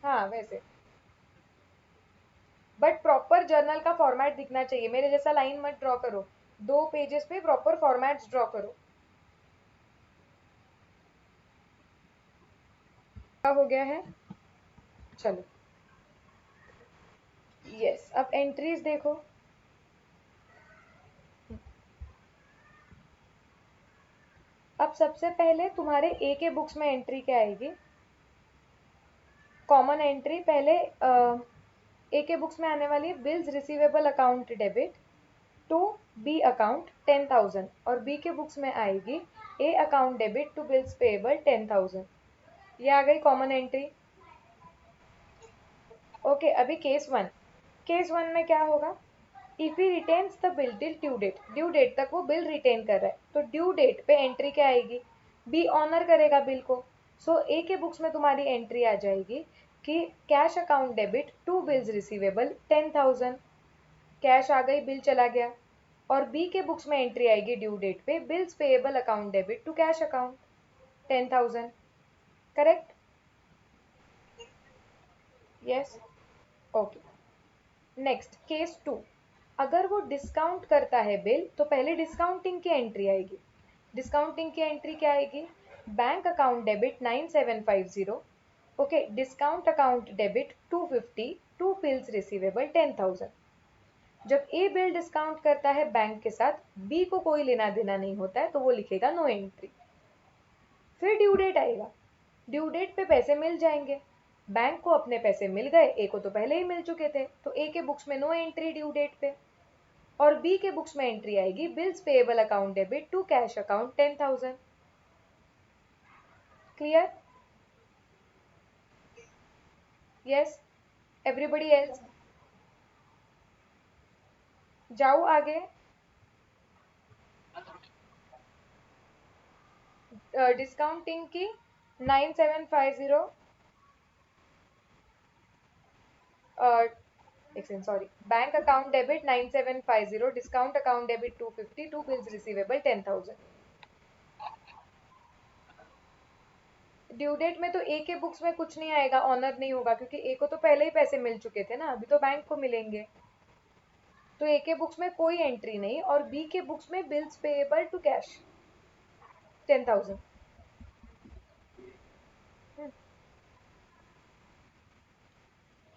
[SPEAKER 1] हाँ वैसे, बट प्रॉपर जर्नल का फॉर्मेट दिखना चाहिए. मेरे जैसा लाइन मत ड्रॉ करो. 2 पेजेस पे प्रॉपर फॉर्मेट्स ड्रॉ करो. क्या हो गया है? चलो यस, अब एंट्रीज देखो. अब सबसे पहले तुम्हारे ए के बुक्स में एंट्री क्या आएगी? कॉमन एंट्री पहले ए के बुक्स में आने वाली है bills receivable account debit to B account 10,000, और बी के बुक्स में आएगी A account debit to bills payable 10,000. ये आ गई कॉमन एंट्री. ओके, अभी केस 1 में क्या होगा? If he retains the bill till due date तक वो बिल रिटेन कर रहा है, तो ड्यू डेट पे एंट्री क्या आएगी? बी ऑनर करेगा बिल को. सो ए के बुक्स में तुम्हारी एंट्री आ जाएगी कि cash account debit to bills receivable 10,000. Cash आ गई, बिल चला गया. और बी के बुक्स में एंट्री आएगी ड्यू डेट पे bills payable account debit to cash account 10,000. Correct? Yes. Okay. Next case 2. अगर वो डिस्काउंट करता है बिल, तो पहले डिस्काउंटिंग की एंट्री आएगी. डिस्काउंटिंग की एंट्री क्या आएगी? Bank account debit 9750. Okay, discount account debit 250 to bills receivable 10,000. जब ए बिल डिस्काउंट करता है बैंक के साथ, बी को कोई लेना देना नहीं होता है, तो वो लिखेगा नो एंट्री. फिर ड्यू डेट आएगा. ड्यू डेट पे पैसे मिल जाएंगे. बैंक को अपने पैसे मिल गए, ए को तो पहले ही मिल चुके थे, तो ए के बुक्स में नो एंट्री ड्यू डेट पे. और बी के बुक्स में एंट्री आएगी bills payable account debit to cash account 10,000. Clear? Yes. Everybody else? जाओ आगे. डिस्काउंटिंग की 9750. Sorry, bank account debit 9750, discount account debit 250 to bills receivable 10,000. Due date में तो ए के बुक्स में कुछ नहीं आएगा, ऑनर नहीं होगा, क्योंकि ए को तो पहले ही पैसे मिल चुके थे ना, अभी तो बैंक को मिलेंगे. तो ए के बुक्स में कोई एंट्री नहीं, और बी के बुक्स में bills payable to cash 10,000.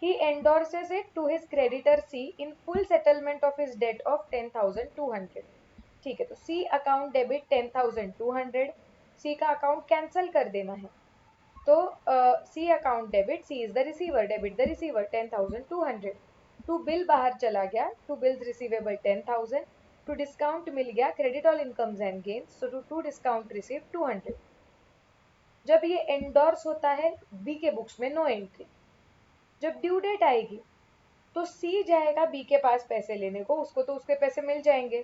[SPEAKER 1] He endorses it to his creditor C in full settlement of his debt of 10,200. ठीक है, तो C अकाउंट डेबिट 10,200. C का अकाउंट कैंसिल कर देना है, तो C account debit, C is the receiver, debit the receiver 10,200. To bill बाहर चला गया, to bills receivable 10,000. To discount मिल गया, credit all incomes and gains, so to discount receive 200. जब ये एंडोर्स होता है बी के बुक्स में नो एंट्री. जब ड्यू डेट आएगी तो सी जाएगा बी के पास पैसे लेने को, उसको तो उसके पैसे मिल जाएंगे,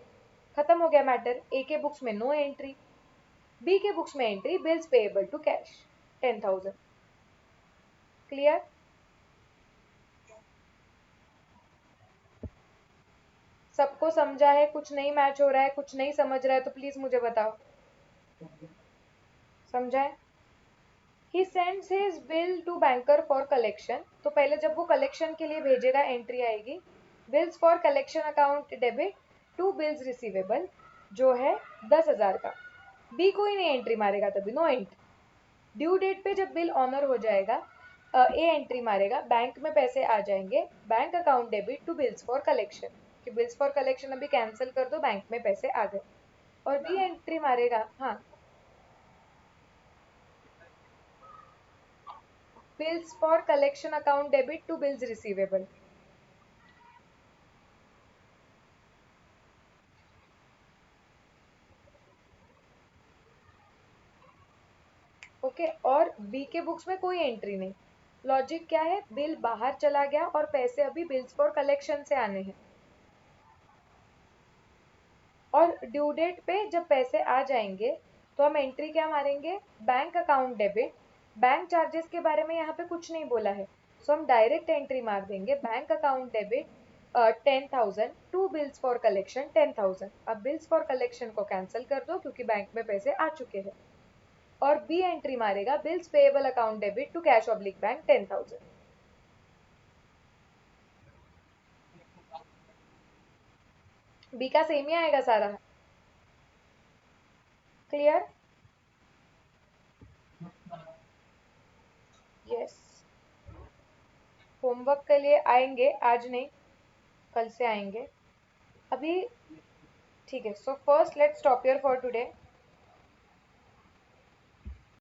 [SPEAKER 1] खत्म हो गया मैटर. ए के बुक्स में नो एंट्री, बी के बुक्स में entry bills payable to cash 10,000. Clear? सबको समझा है? कुछ नहीं मैच हो रहा है, कुछ नहीं समझ रहा है तो प्लीज मुझे बताओ. समझा है? He sends his bill to banker for collection. तो पहले जब वो कलेक्शन के लिए भेजेगा, एंट्री आएगी bills for collection account debit to bills receivable, जो है 10,000 का. बी कोई नहीं एंट्री मारेगा, तभी नो एंट्री। ड्यू डेट पे जब बिल ऑनर हो जाएगा, ए एंट्री मारेगा, बैंक में पैसे आ जाएंगे, bank account debit to bills for collection, कि बिल्स फॉर कलेक्शन अभी कैंसिल कर दो, बैंक में पैसे आ गए। और बी एंट्री मारेगा, हाँ, bills for collection account debit to bills receivable. Okay, और बी के बुक्स में कोई एंट्री नहीं। लॉजिक क्या है, बिल बाहर चला गया और पैसे अभी बिल्स फॉर कलेक्शन से आने हैं, और ड्यू डेट पे जब पैसे आ जाएंगे तो हम एंट्री क्या मारेंगे, bank account debit. Bank charges के बारे में यहाँ पे कुछ नहीं बोला है, सो हम डायरेक्ट एंट्री मार देंगे, bank account debit 10,000 to bills for collection 10,000। अब बिल्स फॉर कलेक्शन को कैंसिल कर दो क्योंकि बैंक में पैसे आ चुके हैं। और बी एंट्री मारेगा, bills payable account debit to cash oblique bank 10,000। B का सेम ही आएगा सारा। क्लियर? यस। होमवर्क के लिए आएंगे, आज नहीं, कल से आएंगे। अभी ठीक है, so first let's stop here for today.